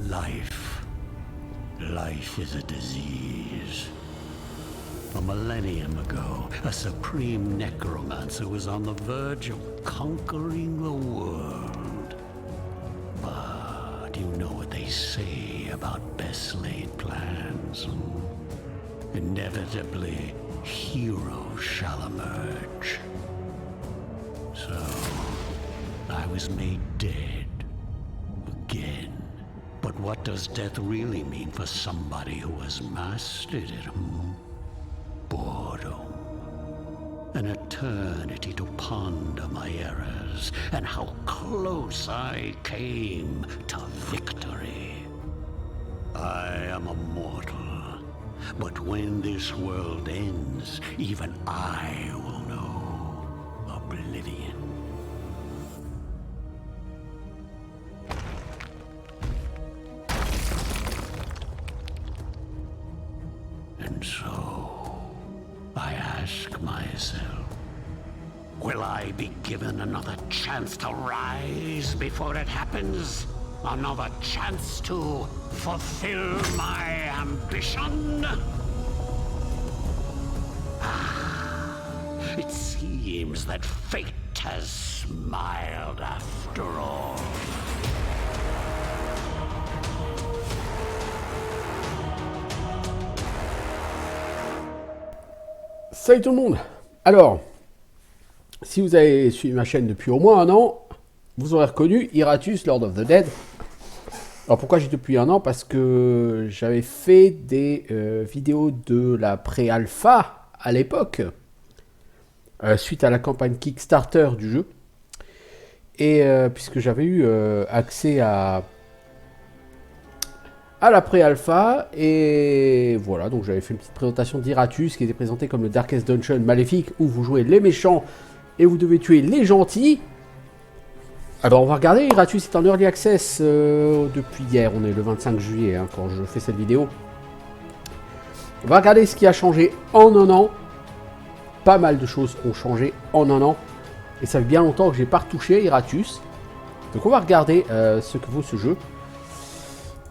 Life. Life is a disease. A millennium ago, a supreme necromancer was on the verge of conquering the world. But you know what they say about best laid plans. Inevitably, heroes shall emerge. So, I was made dead. Again. But what does death really mean for somebody who has mastered it, Boredom. An eternity to ponder my errors and how close I came to victory. I am a mortal, but when this world ends, even I will know oblivion. And so, I ask myself, will I be given another chance to rise before it happens? Another chance to fulfill my ambition? It seems that fate has smiled after all. Salut tout le monde. Alors, si vous avez suivi ma chaîne depuis au moins un an, vous aurez reconnu Iratus, Lord of the Dead. Alors pourquoi j'ai depuis un an? Parce que j'avais fait des vidéos de la pré-alpha à l'époque, suite à la campagne Kickstarter du jeu. Et puisque j'avais eu accès à la pré-alpha, et voilà, donc j'avais fait une petite présentation d'Iratus qui était présenté comme le Darkest Dungeon maléfique où vous jouez les méchants et vous devez tuer les gentils. Alors on va regarder, Iratus est en Early Access depuis hier, on est le 25 juillet quand je fais cette vidéo. On va regarder ce qui a changé en un an. Pas mal de choses ont changé en un an. Et ça fait bien longtemps que j'ai pas retouché Iratus. Donc on va regarder ce que vaut ce jeu.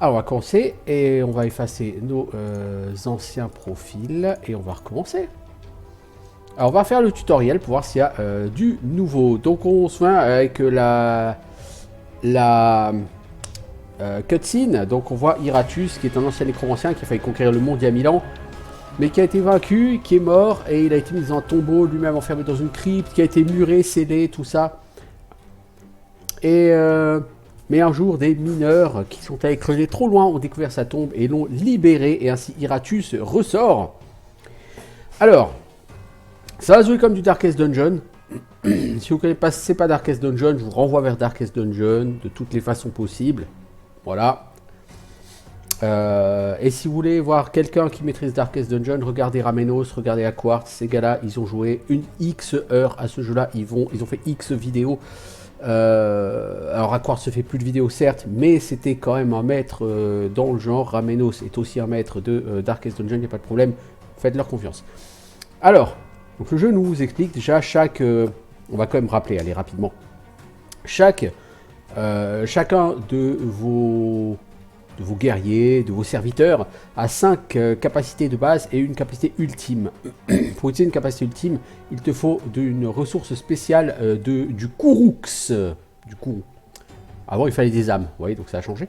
Alors on va commencer et on va effacer nos anciens profils et on va recommencer. Alors on va faire le tutoriel pour voir s'il y a du nouveau. Donc on se voit avec la cutscene. Donc on voit Iratus qui est un ancien nécromancien qui a failli conquérir le monde il y a 1000 ans. Mais qui a été vaincu, qui est mort et il a été mis dans un tombeau, lui-même enfermé dans une crypte, qui a été muré, scellé, tout ça. Et... mais un jour, des mineurs qui sont allés creuser trop loin ont découvert sa tombe et l'ont libéré. Et ainsi, Iratus ressort. Alors, ça va jouer comme du Darkest Dungeon. Si vous ne connaissez pas, c'est pas Darkest Dungeon, je vous renvoie vers Darkest Dungeon de toutes les façons possibles. Voilà. Et si vous voulez voir quelqu'un qui maîtrise Darkest Dungeon, regardez Ramenos, regardez Aquart. Ces gars-là, ils ont joué une X heures à ce jeu-là. Ils ont fait X vidéos. Alors Aquart se fait plus de vidéos certes, mais c'était quand même un maître dans le genre. Ramenos est aussi un maître de Darkest Dungeon, il n'y a pas de problème, faites-leur confiance. Alors, donc le jeu nous explique déjà chaque... on va quand même rappeler, allez rapidement. Chacun de vos guerriers, de vos serviteurs, a 5 capacités de base et une capacité ultime. Pour utiliser une capacité ultime, il te faut une ressource spéciale du Kouroux. Du Kourou. Avant, il fallait des âmes, vous voyez, donc ça a changé.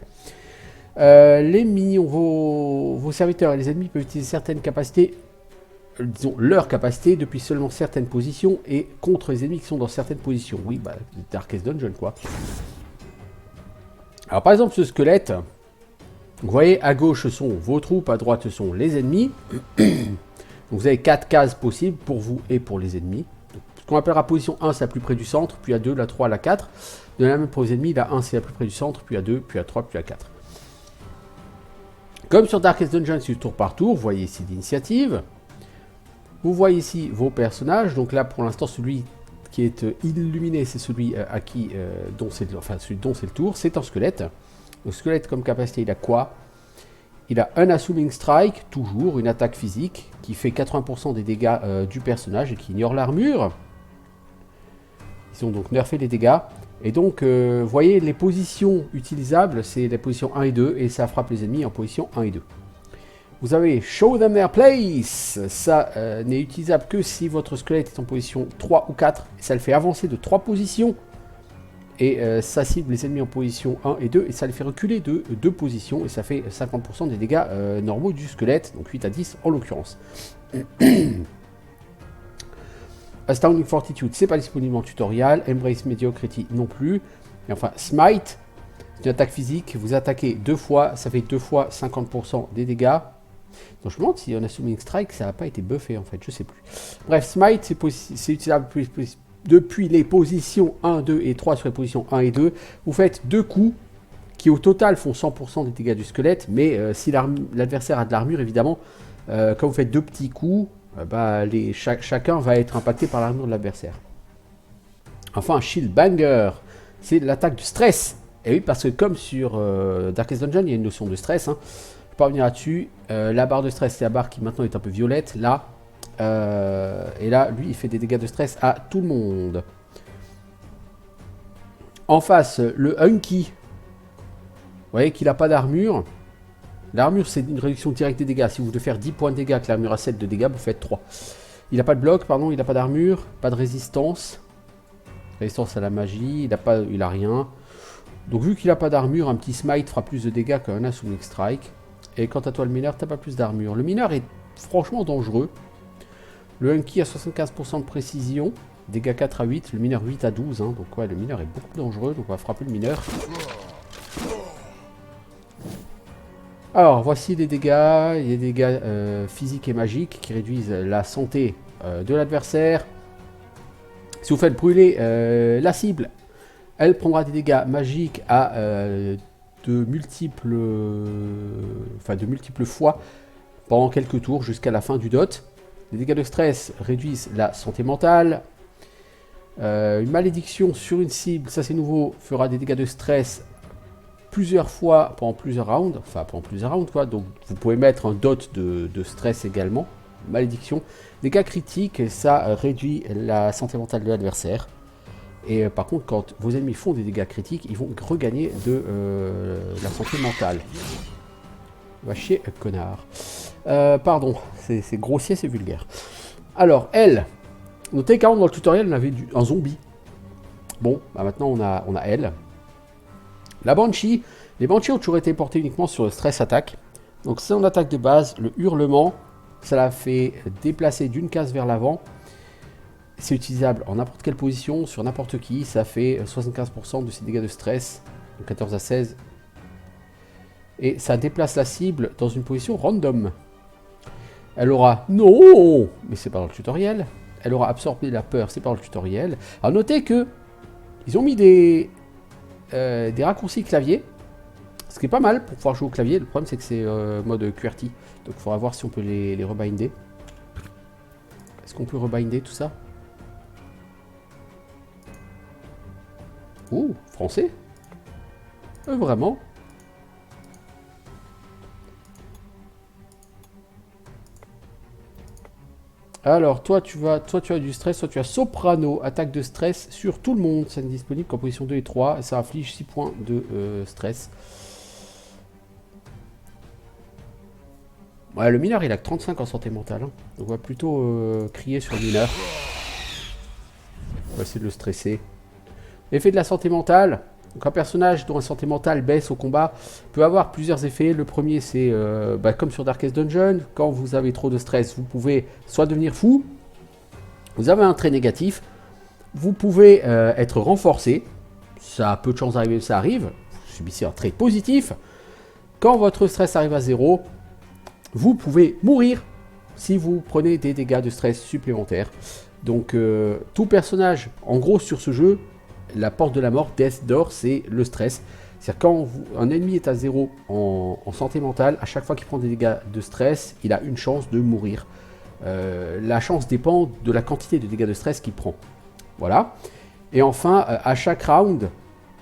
Les minions, vos serviteurs et les ennemis peuvent utiliser certaines capacités, disons leur capacité, depuis seulement certaines positions et contre les ennemis qui sont dans certaines positions. Oui, bah, Darkest Dungeon, quoi. Alors, par exemple, ce squelette... Vous voyez, à gauche, ce sont vos troupes, à droite, ce sont les ennemis. Donc, vous avez 4 cases possibles pour vous et pour les ennemis. Donc, ce qu'on appellera position 1, c'est la plus près du centre, puis à 2, la 3, la 4. De la même pour les ennemis, la 1, c'est la plus près du centre, puis à 2, puis à 3, puis à 4. Comme sur Darkest Dungeon, c'est tour par tour. Vous voyez ici l'initiative. Vous voyez ici vos personnages. Donc là, pour l'instant, celui qui est illuminé, c'est celui dont c'est le tour. C'est un squelette. Le squelette comme capacité, il a quoi? Il a un Assuming Strike, toujours, une attaque physique, qui fait 80% des dégâts du personnage et qui ignore l'armure. Ils ont donc nerfé les dégâts. Et donc, vous voyez, les positions utilisables, c'est les positions 1 et 2, et ça frappe les ennemis en position 1 et 2. Vous avez Show them their place. Ça n'est utilisable que si votre squelette est en position 3 ou 4. Ça le fait avancer de 3 positions. Et ça cible les ennemis en position 1 et 2. Et ça les fait reculer de 2 positions. Et ça fait 50% des dégâts normaux du squelette. Donc 8 à 10 en l'occurrence. Astounding Fortitude, c'est pas disponible en tutoriel. Embrace Mediocrity non plus. Et enfin, Smite, c'est une attaque physique. Vous attaquez 2 fois. Ça fait 2 fois 50% des dégâts. Donc je me demande si en Assuming Strike ça n'a pas été buffé en fait, je sais plus. Bref, Smite c'est utilisable depuis les positions 1, 2 et 3 sur les positions 1 et 2. Vous faites 2 coups qui au total font 100% des dégâts du squelette, mais si l'adversaire a de l'armure évidemment, quand vous faites 2 petits coups, chacun va être impacté par l'armure de l'adversaire. Enfin, Shield Banger, c'est l'attaque du stress. Et oui, parce que comme sur Darkest Dungeon, il y a une notion de stress, hein. Je peux pas revenir là-dessus. La barre de stress, c'est la barre qui maintenant est un peu violette. Là, et là, lui, il fait des dégâts de stress à tout le monde. En face, le Hunky. Vous voyez qu'il n'a pas d'armure. L'armure, c'est une réduction directe des dégâts. Si vous voulez faire 10 points de dégâts, que l'armure a 7 de dégâts, vous faites 3. Il n'a pas de bloc, pardon, il n'a pas d'armure, pas de résistance. Résistance à la magie, il a rien. Donc vu qu'il n'a pas d'armure, un petit smite fera plus de dégâts qu'un Assuming Strike. Et quant à toi le mineur, t'as pas plus d'armure. Le mineur est franchement dangereux. Le Hunky a 75% de précision, dégâts 4 à 8, le mineur 8 à 12. Hein, donc ouais, le mineur est beaucoup plus dangereux, donc on va frapper le mineur. Alors voici les dégâts. Il y a des dégâts physiques et magiques qui réduisent la santé de l'adversaire. Si vous faites brûler la cible, elle prendra des dégâts magiques à de multiples fois pendant quelques tours jusqu'à la fin du dot. Les dégâts de stress réduisent la santé mentale. Une malédiction sur une cible, ça c'est nouveau, fera des dégâts de stress plusieurs fois pendant plusieurs rounds. Enfin pendant plusieurs rounds quoi, donc vous pouvez mettre un dot de stress également. Malédiction. Dégâts critiques, ça réduit la santé mentale de l'adversaire. Et par contre, quand vos ennemis font des dégâts critiques, ils vont regagner de la santé mentale. Va chier, connard. Pardon, c'est grossier, c'est vulgaire. Alors, elle. Notez qu'avant dans le tutoriel, on avait un zombie. Bon, bah maintenant on a elle. La Banshee. Les Banshees ont toujours été portés uniquement sur le stress attaque. Donc c'est en attaque de base, le hurlement, ça la fait déplacer d'une case vers l'avant. C'est utilisable en n'importe quelle position, sur n'importe qui. Ça fait 75% de ses dégâts de stress, donc 14 à 16. Et ça déplace la cible dans une position random. Elle aura... Non, mais c'est pas dans le tutoriel. Elle aura absorbé la peur, c'est pas dans le tutoriel. Alors notez que ils ont mis des raccourcis clavier. Ce qui est pas mal pour pouvoir jouer au clavier. Le problème c'est que c'est mode QWERTY. Donc il faudra voir si on peut les rebinder. Est-ce qu'on peut rebinder tout ça? Oh, français? Vraiment? Alors, toi tu as du stress, toi tu as soprano, attaque de stress sur tout le monde. Ça n'est disponible qu'en position 2 et 3. Et ça inflige 6 points de stress. Ouais, le mineur il a que 35 en santé mentale. Hein. Donc on va plutôt crier sur le mineur. On va essayer de le stresser. Effet de la santé mentale. Donc un personnage dont la santé mentale baisse au combat peut avoir plusieurs effets. Le premier c'est comme sur Darkest Dungeon, quand vous avez trop de stress, vous pouvez soit devenir fou, vous avez un trait négatif, vous pouvez être renforcé, ça a peu de chance d'arriver, ça arrive, vous subissez un trait positif. Quand votre stress arrive à 0, vous pouvez mourir si vous prenez des dégâts de stress supplémentaires. Donc tout personnage, en gros sur ce jeu, la porte de la mort, Death Door, c'est le stress. C'est-à-dire quand un ennemi est à 0 en santé mentale, à chaque fois qu'il prend des dégâts de stress, il a une chance de mourir. La chance dépend de la quantité de dégâts de stress qu'il prend. Voilà. Et enfin, à chaque round,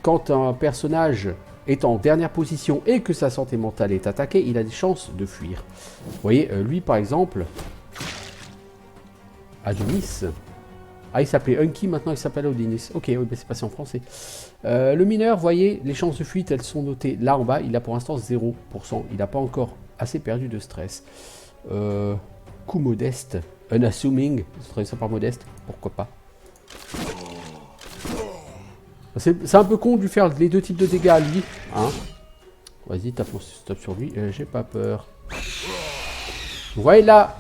quand un personnage est en dernière position et que sa santé mentale est attaquée, il a des chances de fuir. Vous voyez, lui par exemple, Adonis, Ah, il s'appelait Unky, maintenant il s'appelle Odinis. Ok, oui, mais c'est passé en français. Le mineur, vous voyez, les chances de fuite, elles sont notées là en bas. Il a pour l'instant 0%. Il n'a pas encore assez perdu de stress. Coup modeste. Unassuming. Je ferais ça par modeste. Pourquoi pas. C'est un peu con de lui faire les deux types de dégâts à lui. Hein. Vas-y, tape sur lui. J'ai pas peur. Vous voyez là,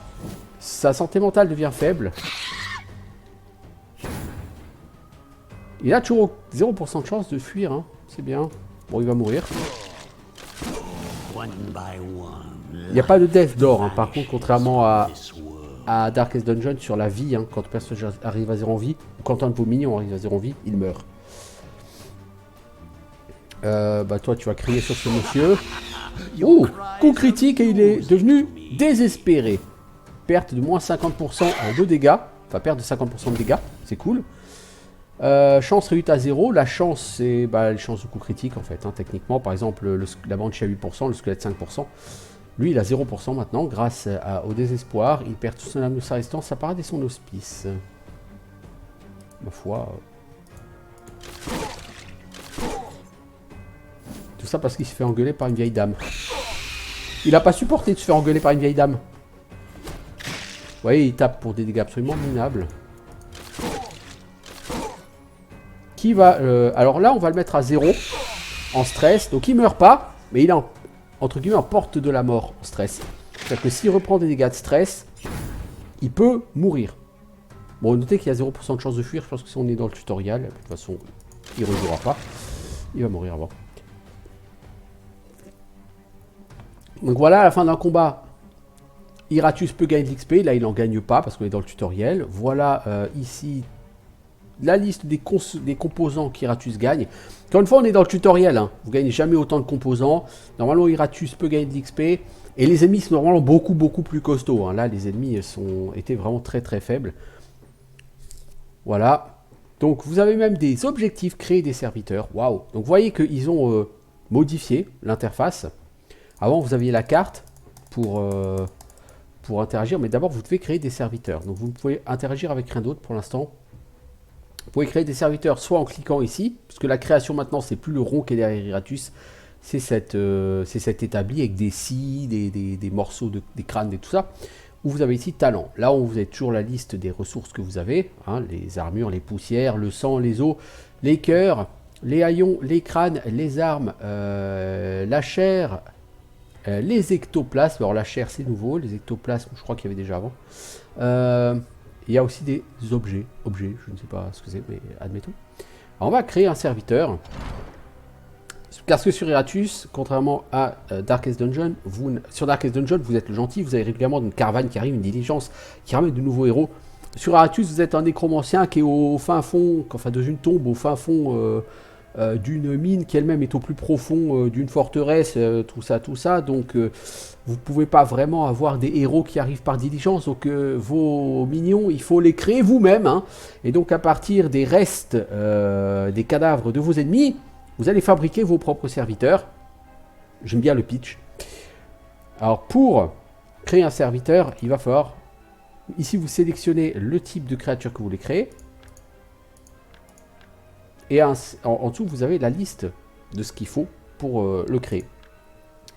sa santé mentale devient faible. Il a toujours 0% de chance de fuir. Hein. C'est bien. Bon, il va mourir. Il n'y a pas de death d'or. Hein. Par contre, contrairement à Darkest Dungeon, sur la vie, hein, quand le personnage arrive à 0 en vie, ou quand un de vos minions arrive à 0 en vie, il meurt. Bah toi tu vas crier sur ce monsieur. Ouh, coup critique et il est devenu désespéré. Perte de moins 50% de dégâts. Enfin perte de 50% de dégâts, c'est cool. Chance réduite à 0. La chance c'est les chances de coup critique en fait. Hein, techniquement par exemple la banshee à 8%, le squelette 5%. Lui il a 0% maintenant grâce au désespoir. Il perd tout son âme de sa résistance, ça paradis son hospice. Ma foi... Tout ça parce qu'il se fait engueuler par une vieille dame. Il a pas supporté de se faire engueuler par une vieille dame. Vous voyez, il tape pour des dégâts absolument minables. Qui va... alors là, on va le mettre à 0 en stress. Donc il meurt pas, mais il est entre guillemets en porte de la mort en stress. C'est-à-dire que s'il reprend des dégâts de stress, il peut mourir. Bon, notez qu'il y a 0% de chance de fuir. Je pense que si on est dans le tutoriel, de toute façon, il ne rejouera pas. Il va mourir avant. Donc voilà, à la fin d'un combat, Iratus peut gagner de l'XP. Là, il n'en gagne pas parce qu'on est dans le tutoriel. Voilà ici la liste des composants qu'Iratus gagne. Encore une fois, on est dans le tutoriel. Hein. Vous ne gagnez jamais autant de composants. Normalement, Iratus peut gagner de l'XP. Et les ennemis sont normalement beaucoup plus costauds. Hein. Là, les ennemis étaient vraiment très faibles. Voilà. Donc, vous avez même des objectifs, créer des serviteurs. Waouh. Donc, vous voyez qu'ils ont modifié l'interface. Avant, vous aviez la carte pour interagir, mais d'abord, vous devez créer des serviteurs. Donc, vous pouvez interagir avec rien d'autre pour l'instant. Vous pouvez créer des serviteurs soit en cliquant ici, puisque la création maintenant, c'est plus le rond qui est derrière Iratus, c'est cet établi avec des scies, des morceaux, des crânes et tout ça. Où vous avez ici talent. Là, vous avez toujours la liste des ressources que vous avez, hein, les armures, les poussières, le sang, les os, les cœurs, les haillons, les crânes, les armes, la chair... les ectoplasmes, alors la chair c'est nouveau, les ectoplasmes je crois qu'il y avait déjà avant. Il y a aussi des objets, je ne sais pas ce que c'est, mais admettons. Alors on va créer un serviteur. Parce que sur Iratus, contrairement à Darkest Dungeon, sur Darkest Dungeon vous êtes le gentil, vous avez régulièrement une caravane qui arrive, une diligence qui ramène de nouveaux héros. Sur Iratus vous êtes un nécromancien qui est au fin fond, enfin dans une tombe au fin fond d'une mine qui elle-même est au plus profond d'une forteresse, tout ça, donc vous pouvez pas vraiment avoir des héros qui arrivent par diligence, donc vos minions, il faut les créer vous-même, hein. Et donc à partir des restes des cadavres de vos ennemis, vous allez fabriquer vos propres serviteurs. J'aime bien le pitch. Alors pour créer un serviteur, il va falloir, ici vous sélectionnez le type de créature que vous voulez créer. Et en dessous, vous avez la liste de ce qu'il faut pour le créer.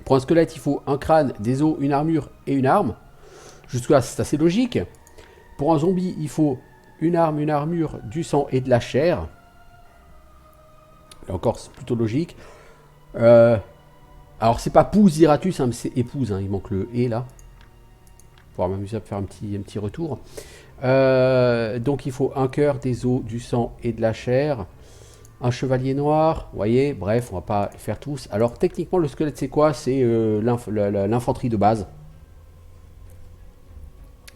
Pour un squelette, il faut un crâne, des os, une armure et une arme. Jusque-là, c'est assez logique. Pour un zombie, il faut une arme, une armure, du sang et de la chair. Là encore, c'est plutôt logique. Alors, c'est pas Pouze Iratus, hein, mais c'est épouse. Hein, il manque le « et » là. Pour m'amuser à faire un petit retour. Donc, il faut un cœur, des os, du sang et de la chair. Un chevalier noir, vous voyez, bref, on va pas les faire tous. Alors techniquement, le squelette c'est quoi? C'est l'infanterie de base.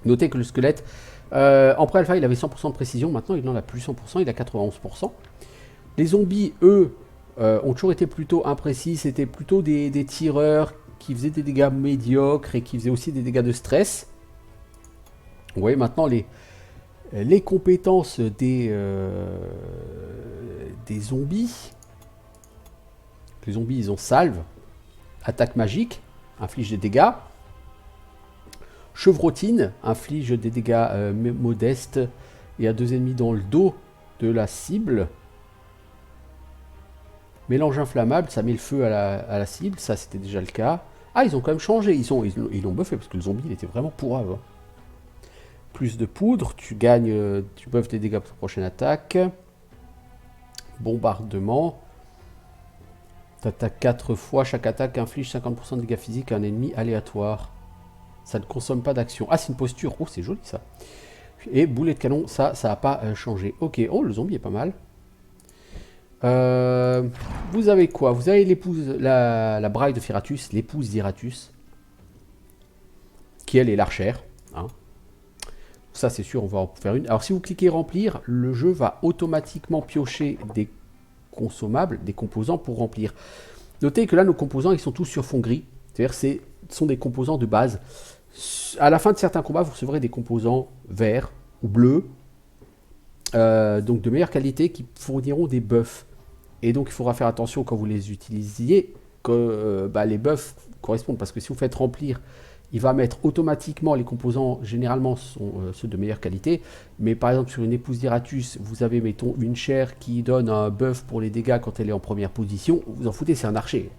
Notez que le squelette, en pré-alpha il avait 100% de précision, maintenant il n'en a plus 100%, il a 91%. Les zombies, eux, ont toujours été plutôt imprécis, c'était plutôt des tireurs qui faisaient des dégâts médiocres et qui faisaient aussi des dégâts de stress. Vous voyez maintenant les compétences des zombies. Les zombies, ils ont salve, attaque magique, inflige des dégâts. Chevrotine, inflige des dégâts modestes et à 2 ennemis dans le dos de la cible. Mélange inflammable, ça met le feu à la cible, ça c'était déjà le cas. Ah, ils ont quand même changé, ils l'ont buffé parce que le zombie il était vraiment pourrave. Hein. Plus de poudre, tu gagnes, tu buffes des dégâts pour ta prochaine attaque. Bombardement. T'attaques 4 fois, chaque attaque inflige 50% de dégâts physiques à un ennemi aléatoire. Ça ne consomme pas d'action. Ah, c'est une posture, oh c'est joli ça. Et boulet de canon, ça n'a pas changé. Ok, oh le zombie est pas mal. Vous avez quoi? Vous avez l'épouse, la braille de Firatus, l'épouse d'Iratus, qui elle est l'archère. Hein. Ça c'est sûr, on va en faire une. Alors si vous cliquez remplir, le jeu va automatiquement piocher des consommables, des composants pour remplir. Notez que là nos composants ils sont tous sur fond gris, c'est-à-dire ce sont des composants de base. À la fin de certains combats, vous recevrez des composants verts ou bleus, donc de meilleure qualité, qui fourniront des buffs. Et donc il faudra faire attention quand vous les utilisiez que les buffs correspondent, parce que si vous faites remplir, il va mettre automatiquement les composants, généralement sont ceux de meilleure qualité, mais par exemple sur une épouse d'Iratus, vous avez mettons une chair qui donne un buff pour les dégâts quand elle est en première position, vous en foutez, c'est un archer.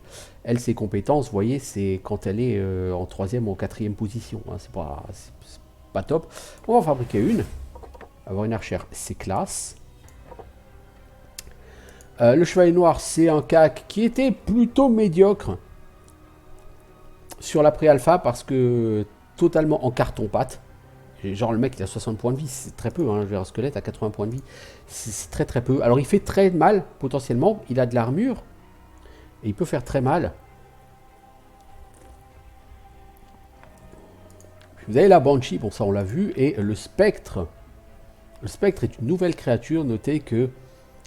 Elle, ses compétences, vous voyez, c'est quand elle est en troisième ou en quatrième position, hein, c'est pas top. On va en fabriquer une, avoir une archère, c'est classe. Le chevalier noir, c'est un CAC qui était plutôt médiocre sur la pré-alpha parce que totalement en carton-pâte. Genre le mec il a 60 points de vie, c'est très peu, hein, un squelette à 80 points de vie, c'est très très peu. Alors il fait très mal potentiellement, il a de l'armure et il peut faire très mal. Vous avez la Banshee, bon ça on l'a vu, et le Spectre. Le Spectre est une nouvelle créature, notez que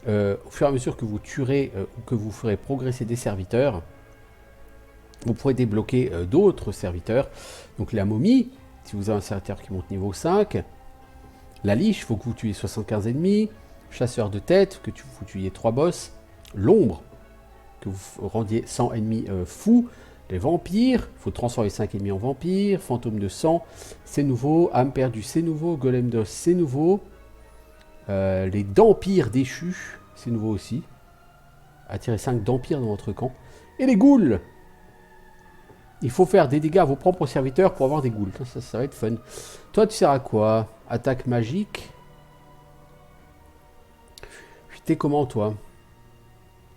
au fur et à mesure que vous tuerez ou que vous ferez progresser des serviteurs, vous pourrez débloquer d'autres serviteurs. Donc la momie, si vous avez un serviteur qui monte niveau 5. La liche, il faut que vous tuiez 75 ennemis. Chasseur de tête, que vous tuiez 3 boss. L'ombre, que vous rendiez 100 ennemis fous. Les vampires, il faut transformer 5 ennemis en vampires. Fantôme de sang, c'est nouveau. Âme perdue, c'est nouveau. Golem d'os, c'est nouveau. Les dampires déchus, c'est nouveau aussi. Attirez 5 dampires dans votre camp. Et les ghouls. Il faut faire des dégâts à vos propres serviteurs pour avoir des ghouls. Ça va être fun. Toi, tu sers à quoi? Attaque magique. T'es comment, toi?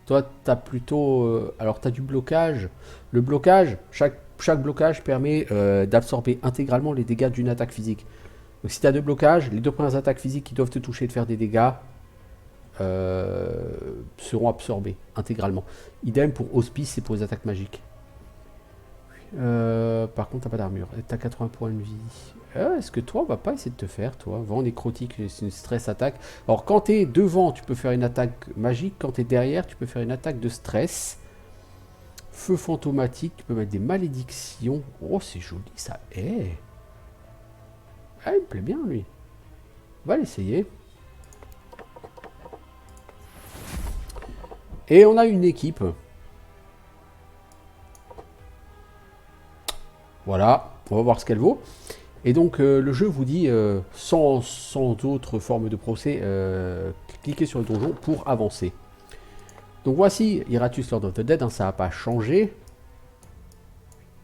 Toi, t'as plutôt... alors, t'as du blocage. Le blocage, chaque blocage permet d'absorber intégralement les dégâts d'une attaque physique. Donc, si t'as 2 blocages, les 2 premières attaques physiques qui doivent te toucher et te faire des dégâts seront absorbées intégralement. Idem pour Hospice et pour les attaques magiques. Par contre, t'as pas d'armure. T'as 80 points de vie. Est-ce que toi, on va pas essayer de te faire, toi? Vent nécrotique, c'est une stress attaque. Alors, quand t'es devant, tu peux faire une attaque magique. Quand t'es derrière, tu peux faire une attaque de stress. Feu fantomatique, tu peux mettre des malédictions. Oh, c'est joli, ça. Ah, il me plaît bien, lui. On va l'essayer. Et on a une équipe. Voilà, on va voir ce qu'elle vaut. Et donc le jeu vous dit, sans autre forme de procès, cliquez sur le donjon pour avancer. Donc voici Iratus Lord of the Dead, hein, ça n'a pas changé.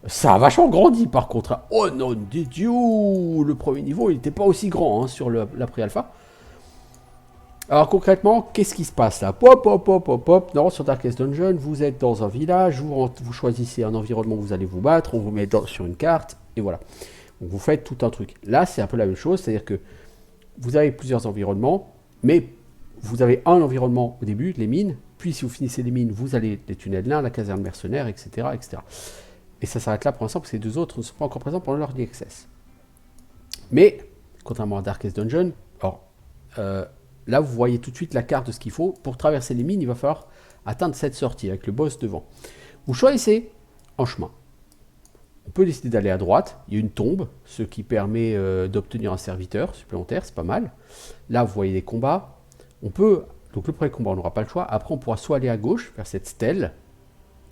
Ça a vachement grandi par contre. Hein. Oh non, Dieu, le premier niveau il n'était pas aussi grand hein, sur la pré-alpha. Alors concrètement, qu'est-ce qui se passe là? Pop, pop, pop, pop, pop. Non, sur Darkest Dungeon, vous êtes dans un village, vous choisissez un environnement où vous allez vous battre, on vous met sur une carte, et voilà. Donc vous faites tout un truc. Là, c'est un peu la même chose, c'est-à-dire que vous avez plusieurs environnements, mais vous avez un environnement au début, les mines, puis si vous finissez les mines, vous allez les tunnels là, la caserne mercenaire, etc., etc. Et ça s'arrête là pour l'instant, parce que les 2 autres ne sont pas encore présents pendant leur access. Mais, contrairement à Darkest Dungeon, alors, là, vous voyez tout de suite la carte de ce qu'il faut. Pour traverser les mines, il va falloir atteindre cette sortie avec le boss devant. Vous choisissez en chemin. On peut décider d'aller à droite. Il y a une tombe, ce qui permet d'obtenir un serviteur supplémentaire. C'est pas mal. Là, vous voyez les combats. On peut... Donc le premier combat, on n'aura pas le choix. Après, on pourra soit aller à gauche, vers cette stèle,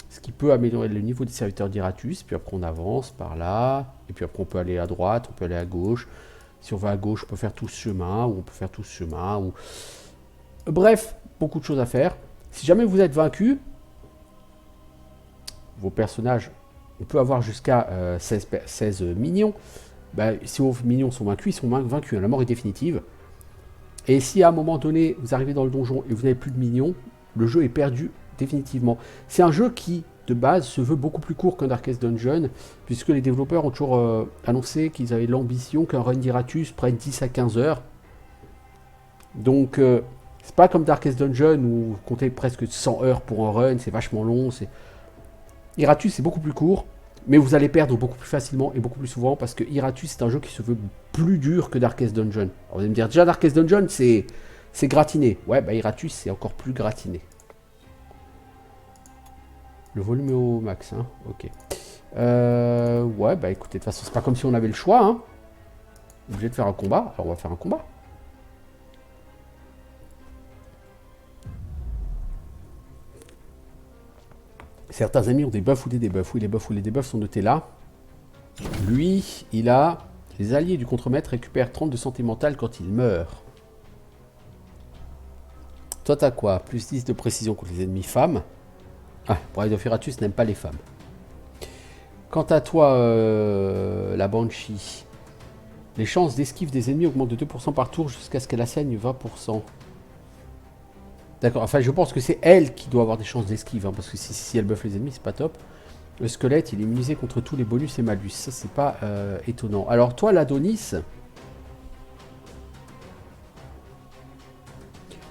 ce qui peut améliorer le niveau des serviteurs d'Iratus. Puis après, on avance par là. Et puis après, on peut aller à droite, on peut aller à gauche. Si on va à gauche, on peut faire tout ce chemin, ou on peut faire tout ce chemin, ou... Bref, beaucoup de choses à faire. Si jamais vous êtes vaincu, vos personnages, on peut avoir jusqu'à 16 minions. Bah, si vos minions sont vaincus, ils sont vaincus. La mort est définitive. Et si à un moment donné, vous arrivez dans le donjon et vous n'avez plus de minions, le jeu est perdu définitivement. C'est un jeu qui, de base, se veut beaucoup plus court qu'un Darkest Dungeon, puisque les développeurs ont toujours annoncé qu'ils avaient l'ambition qu'un run d'Iratus prenne 10 à 15 heures. Donc, c'est pas comme Darkest Dungeon où vous comptez presque 100 heures pour un run, c'est vachement long. Iratus, c'est beaucoup plus court, mais vous allez perdre beaucoup plus facilement et beaucoup plus souvent, parce que Iratus, c'est un jeu qui se veut plus dur que Darkest Dungeon. Alors, vous allez me dire, déjà Darkest Dungeon, c'est gratiné. Ouais, bah Iratus, c'est encore plus gratiné. Le volume est au max, hein. Ok. Ouais, bah écoutez, de toute façon, c'est pas comme si on avait le choix, hein. Obligé de faire un combat, alors on va faire un combat. Certains ennemis ont des buffs ou des debuffs. Oui, les buffs ou les debuffs sont notés là. Lui, il a... Les alliés du contremaître récupèrent 30 de santé mentale quand il meurt. Toi, t'as quoi? Plus 10 de précision contre les ennemis femmes. Ah, Bride of Iratus n'aime pas les femmes. Quant à toi, la Banshee, les chances d'esquive des ennemis augmentent de 2% par tour jusqu'à ce qu'elle assaigne 20%. D'accord, enfin je pense que c'est elle qui doit avoir des chances d'esquive, hein, parce que si elle buffe les ennemis, c'est pas top. Le squelette, il est immunisé contre tous les bonus et malus, ça c'est pas étonnant. Alors toi, l'Adonis...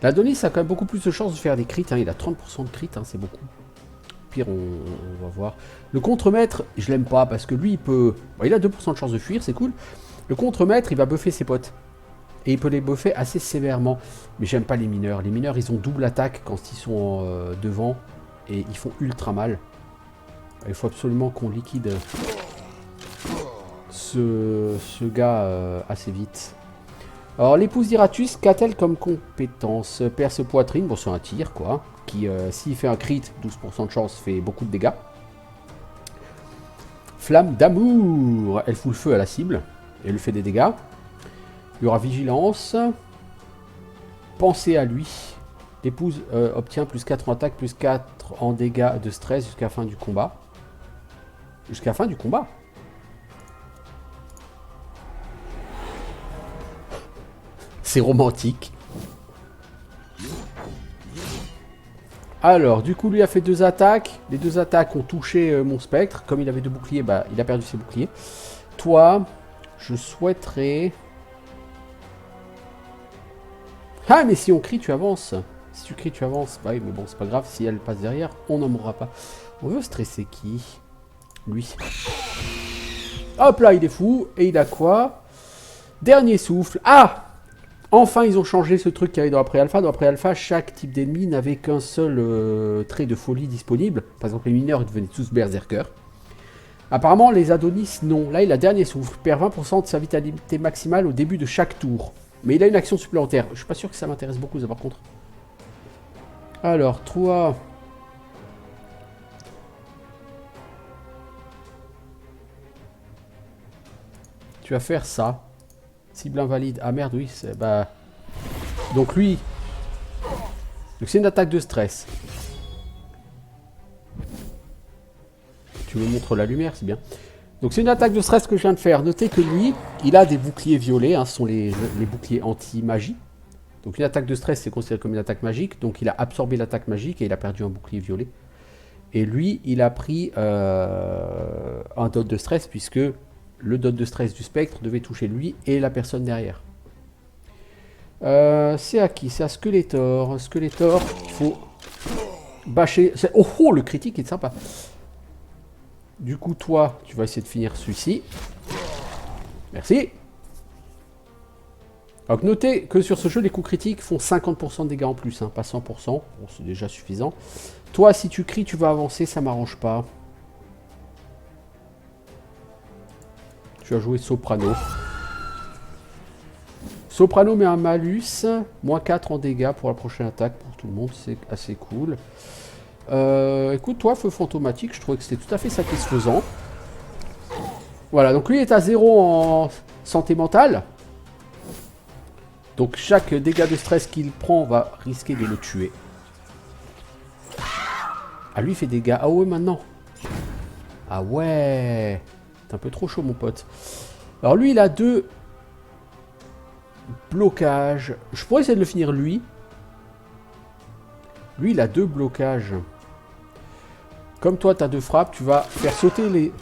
L'Adonis a quand même beaucoup plus de chances de faire des crits, hein, il a 30% de crits, hein, c'est beaucoup. Pire, on va voir. Le contremaître, je l'aime pas, parce que lui, il peut... Bon, il a 2% de chance de fuir, c'est cool. Le contremaître, il va buffer ses potes. Et il peut les buffer assez sévèrement. Mais j'aime pas les mineurs. Les mineurs, ils ont double attaque quand ils sont devant. Et ils font ultra mal. Il faut absolument qu'on liquide ce gars assez vite. Alors, l'épouse d'Iratus, qu'a-t-elle comme compétence? Perce poitrine, bon c'est un tir quoi. Qui, s'il fait un crit, 12% de chance, fait beaucoup de dégâts. Flamme d'amour, elle fout le feu à la cible. Et elle fait des dégâts. Il y aura vigilance. Pensez à lui. L'épouse obtient plus 4 en attaque, plus 4 en dégâts de stress jusqu'à la fin du combat. Jusqu'à la fin du combat. C'est romantique. Alors, du coup, lui a fait 2 attaques. Les 2 attaques ont touché mon spectre. Comme il avait 2 boucliers, bah, il a perdu ses boucliers. Toi, je souhaiterais... Ah, mais si on crie, tu avances. Si tu cries, tu avances. Bah oui, mais bon, c'est pas grave. Si elle passe derrière, on n'en mourra pas. On veut stresser qui? Lui. Hop là, il est fou. Et il a quoi? Dernier souffle. Ah! Enfin, ils ont changé ce truc qu'il y avait dans la pré-alpha. Dans la pré-alpha, chaque type d'ennemi n'avait qu'un seul trait de folie disponible. Par exemple, les mineurs, ils devenaient tous berserkers. Apparemment, les Adonis, non. Là, il a dernier souffle. Perd 20% de sa vitalité maximale au début de chaque tour. Mais il a une action supplémentaire. Je suis pas sûr que ça m'intéresse beaucoup, ça, par contre. Alors, toi... Tu vas faire ça. Cible invalide. Ah merde, oui, c'est... Bah... Donc lui... Donc c'est une attaque de stress. Tu me montres la lumière, c'est bien. Donc c'est une attaque de stress que je viens de faire. Notez que lui, il a des boucliers violets. Hein, ce sont les boucliers anti-magie. Donc une attaque de stress, c'est considéré comme une attaque magique. Donc il a absorbé l'attaque magique et il a perdu un bouclier violet. Et lui, il a pris un dot de stress puisque... Le dot de stress du spectre devait toucher lui et la personne derrière. C'est à qui? C'est à Skeletor. Skeletor, il faut bâcher. Oh, oh, le critique est sympa. Du coup, toi, tu vas essayer de finir celui-ci. Merci. Donc, notez que sur ce jeu, les coups critiques font 50% de dégâts en plus, hein, pas 100%. Bon, c'est déjà suffisant. Toi, si tu cries, tu vas avancer, ça m'arrange pas. Tu vas jouer Soprano. Soprano met un malus, moins 4 en dégâts pour la prochaine attaque pour tout le monde, c'est assez cool. Écoute, toi, Feu Fantomatique, je trouvais que c'était tout à fait satisfaisant. Voilà, donc lui est à 0 en santé mentale. Donc chaque dégât de stress qu'il prend va risquer de le tuer. Ah, lui il fait des dégâts. Ah ouais, maintenant. Ah ouais. C'est un peu trop chaud, mon pote. Alors lui, il a 2 blocages. Je pourrais essayer de le finir, lui. Lui, il a 2 blocages. Comme toi, tu as 2 frappes, tu vas faire sauter les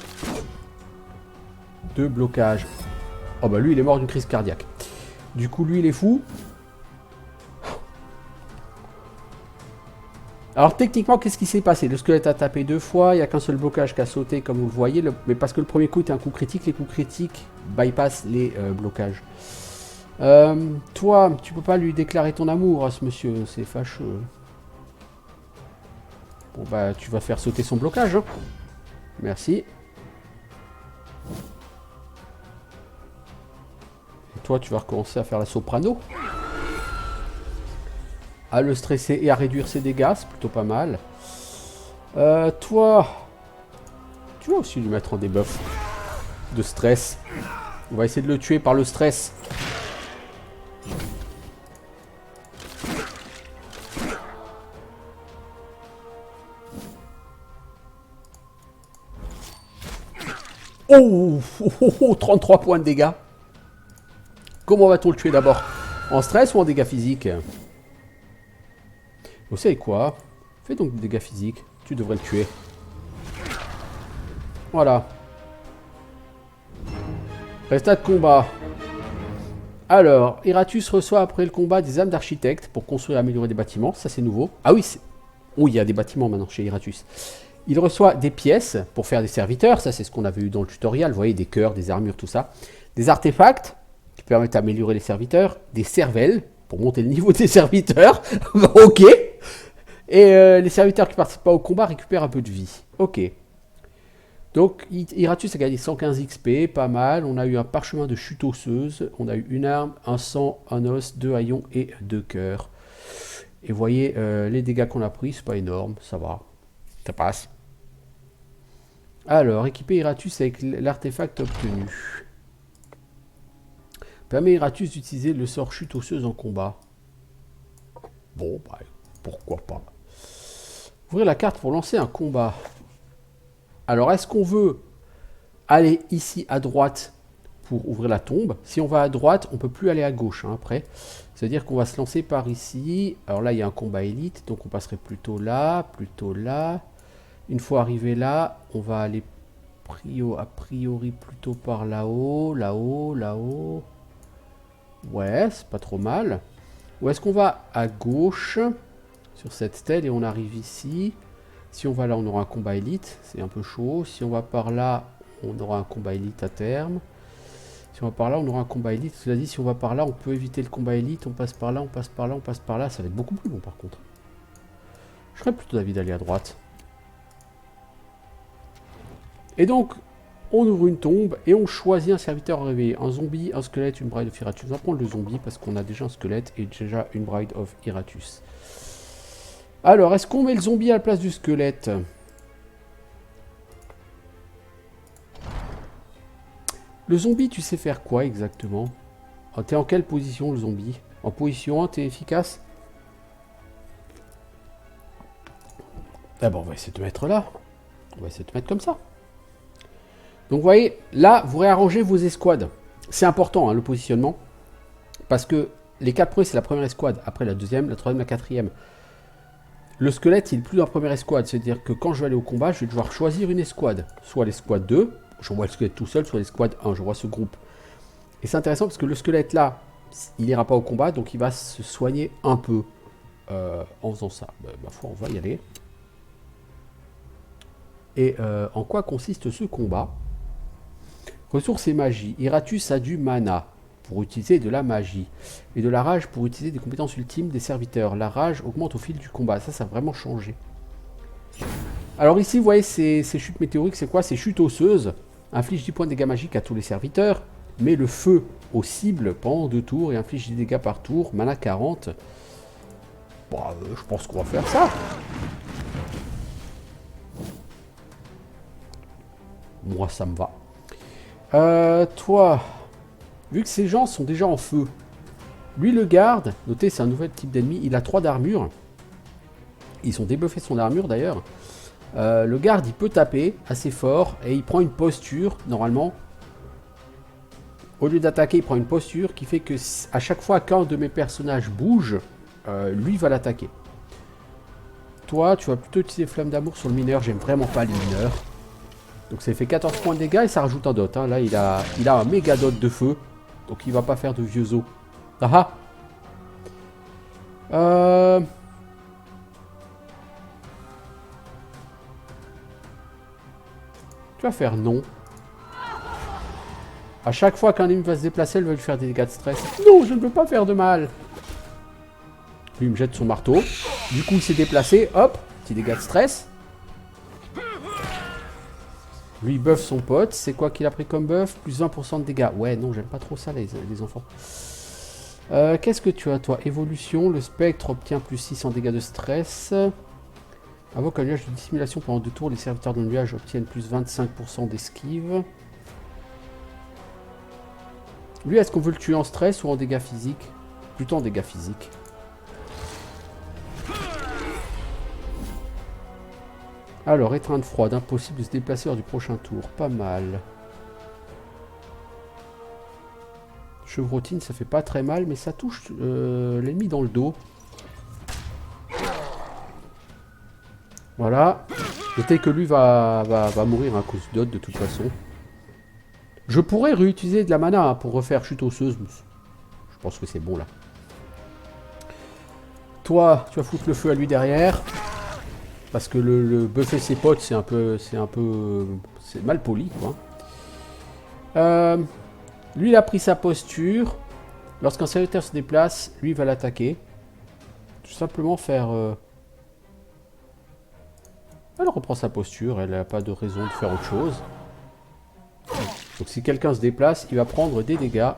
2 blocages. Oh bah lui, il est mort d'une crise cardiaque. Du coup, lui, il est fou. Alors techniquement, qu'est-ce qui s'est passé? Le squelette a tapé 2 fois, il n'y a qu'un seul blocage qui a sauté, comme vous le voyez. Mais parce que le premier coup était un coup critique, les coups critiques bypassent les blocages. Toi, tu peux pas lui déclarer ton amour à ce monsieur, c'est fâcheux. Bon bah, tu vas faire sauter son blocage. Hein. Merci. Et toi, tu vas recommencer à faire la soprano. À le stresser et à réduire ses dégâts, c'est plutôt pas mal. Toi, tu vas aussi lui mettre en debuff de stress. On va essayer de le tuer par le stress. Oh, 33 points de dégâts. Comment va-t-on le tuer d'abord? En stress ou en dégâts physiques? Vous savez quoi? Fais donc des dégâts physiques. Tu devrais le tuer. Voilà. Résultat de combat. Alors, Iratus reçoit après le combat des âmes d'architecte pour construire et améliorer des bâtiments. Ça, c'est nouveau. Ah oui, oh, il y a des bâtiments maintenant chez Iratus. Il reçoit des pièces pour faire des serviteurs. Ça, c'est ce qu'on avait eu dans le tutoriel. Vous voyez, des cœurs, des armures, tout ça. Des artefacts qui permettent d'améliorer les serviteurs. Des cervelles pour monter le niveau des serviteurs. Ok. Et les serviteurs qui ne participent pas au combat récupèrent un peu de vie. Ok. Donc, Iratus a gagné 115 XP, pas mal. On a eu un parchemin de chute osseuse. On a eu une arme, un sang, un os, 2 haillons et 2 cœurs. Et vous voyez, les dégâts qu'on a pris, c'est pas énorme, ça va. Ça passe. Alors, équiper Iratus avec l'artefact obtenu. Permet Iratus d'utiliser le sort chute osseuse en combat. Bon, bah, pourquoi pas. Ouvrir la carte pour lancer un combat. Alors, est-ce qu'on veut aller ici à droite pour ouvrir la tombe? Si on va à droite, on ne peut plus aller à gauche hein, après. C'est-à-dire qu'on va se lancer par ici. Alors là, il y a un combat élite, donc on passerait plutôt là, plutôt là. Une fois arrivé là, on va aller a priori plutôt par là-haut, là-haut, là-haut. Ouais, c'est pas trop mal. Ou est-ce qu'on va à gauche sur cette stèle et on arrive ici? Si on va là, on aura un combat élite, c'est un peu chaud. Si on va par là, on aura un combat élite à terme. Si on va par là, on aura un combat élite. Cela dit, si on va par là, on peut éviter le combat élite. On passe par là, on passe par là, on passe par là. Ça va être beaucoup plus long par contre. Je serais plutôt d'avis d'aller à droite. Et donc, on ouvre une tombe et on choisit un serviteur à réveiller. Un zombie, un squelette, une bride of Iratus. On va prendre le zombie parce qu'on a déjà un squelette et déjà une bride of Iratus. Alors, est-ce qu'on met le zombie à la place du squelette? Le zombie, tu sais faire quoi exactement? T'es en quelle position le zombie? En position 1, t'es efficace? D'abord, on va essayer de te mettre là. On va essayer de te mettre comme ça. Donc, vous voyez, là, vous réarrangez vos escouades. C'est important, hein, le positionnement. Parce que les 4 premiers, c'est la première escouade. Après, la deuxième, la troisième, la quatrième. Le squelette, il est plus dans la première escouade. C'est-à-dire que quand je vais aller au combat, je vais devoir choisir une escouade. Soit l'escouade 2, je vois le squelette tout seul, soit l'escouade 1, je vois ce groupe. Et c'est intéressant parce que le squelette là, il n'ira pas au combat, donc il va se soigner un peu en faisant ça. Ma foi, on va y aller. Et en quoi consiste ce combat? Ressources et magie. Iratus a du mana pour utiliser de la magie. Et de la rage pour utiliser des compétences ultimes des serviteurs. La rage augmente au fil du combat. Ça a vraiment changé. Alors ici, vous voyez, ces chutes météoriques, c'est quoi? Ces chutes osseuses. Inflige 10 points de dégâts magiques à tous les serviteurs. Met le feu aux cibles pendant 2 tours et inflige 10 dégâts par tour. Mana 40. Bon, je pense qu'on va faire ça. Moi, ça me va. Toi, vu que ces gens sont déjà en feu, Lui, le garde, notez, c'est un nouvel type d'ennemi. Il a 3 d'armure. Ils ont débuffé son armure d'ailleurs. Le garde, il peut taper assez fort et il prend une posture, normalement. Au lieu d'attaquer, il prend une posture qui fait que à chaque fois qu'un de mes personnages bouge, lui va l'attaquer. Toi, tu vas plutôt utiliser Flamme d'amour sur le mineur. J'aime vraiment pas les mineurs. Donc ça fait 14 points de dégâts et ça rajoute un dot. Hein. Là, il a un méga dot de feu. Donc il va pas faire de vieux os. Ah ah. Tu vas faire non. À chaque fois qu'un ennemi va se déplacer, elle va lui faire des dégâts de stress. Non, je ne veux pas faire de mal. Lui, il me jette son marteau. Du coup, il s'est déplacé. Hop, petit dégâts de stress. Lui, il buff son pote. C'est quoi qu'il a pris comme buff? Plus 20% de dégâts. Ouais, non, j'aime pas trop ça, les enfants. Qu'est-ce que tu as, toi? Évolution. Le spectre obtient plus 6 en dégâts de stress. Invoque un nuage de dissimulation pendant 2 tours. Les serviteurs de nuage obtiennent plus 25% d'esquive. Lui, est-ce qu'on veut le tuer en stress ou en dégâts physiques? Plutôt en dégâts physiques. Alors, étreinte froide. Impossible de se déplacer lors du prochain tour. Pas mal. Chevrotine, ça fait pas très mal, mais ça touche l'ennemi dans le dos. Voilà. Notez que lui va mourir à cause d'autres de toute façon. Je pourrais réutiliser de la mana hein, pour refaire chute osseuse. Je pense que c'est bon là. Toi, tu vas foutre le feu à lui derrière. Parce que le buffer ses potes, c'est mal poli quoi. Lui, il a pris sa posture. Lorsqu'un serviteur se déplace, lui, il va l'attaquer. Tout simplement faire... Elle reprend sa posture, elle n'a pas de raison de faire autre chose. Donc si quelqu'un se déplace, il va prendre des dégâts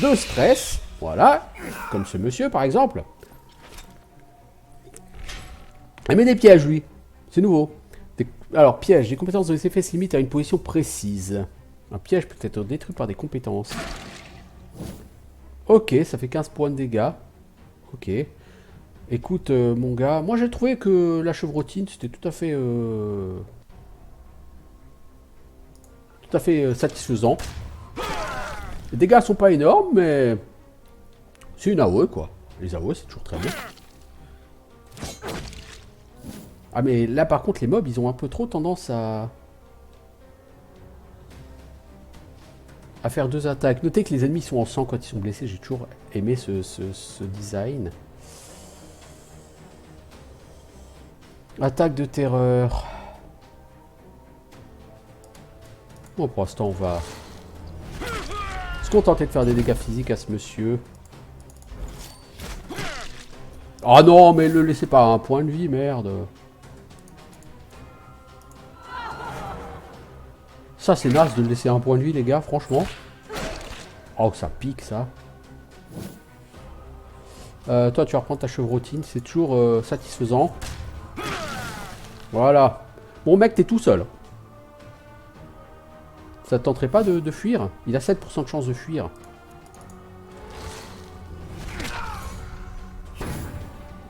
de stress. Voilà, comme ce monsieur par exemple. Elle met des pièges lui, c'est nouveau. Alors piège, les compétences de l'effet se limitent à une position précise. Un piège peut être détruit par des compétences. Ok, ça fait 15 points de dégâts. Ok. Écoute, mon gars, moi j'ai trouvé que la chevrotine, c'était tout à fait satisfaisant. Les dégâts sont pas énormes, mais c'est une AOE, quoi. Les AOE, c'est toujours très bien. Ah, mais là, par contre, les mobs, ils ont un peu trop tendance à faire 2 attaques. Notez que les ennemis sont en sang quand ils sont blessés. J'ai toujours aimé ce design. Attaque de terreur. Bon, pour l'instant, on va se contenter de faire des dégâts physiques à ce monsieur. Ah non, mais le laissez pas à un point de vie, merde. Ça, c'est naze de le laisser à un point de vie, les gars, franchement. Oh, ça pique, ça. Toi, tu vas reprendre ta chevrotine. C'est toujours satisfaisant. Voilà. Bon, mec, t'es tout seul. Ça te tenterait pas de fuir? Il a 7% de chance de fuir.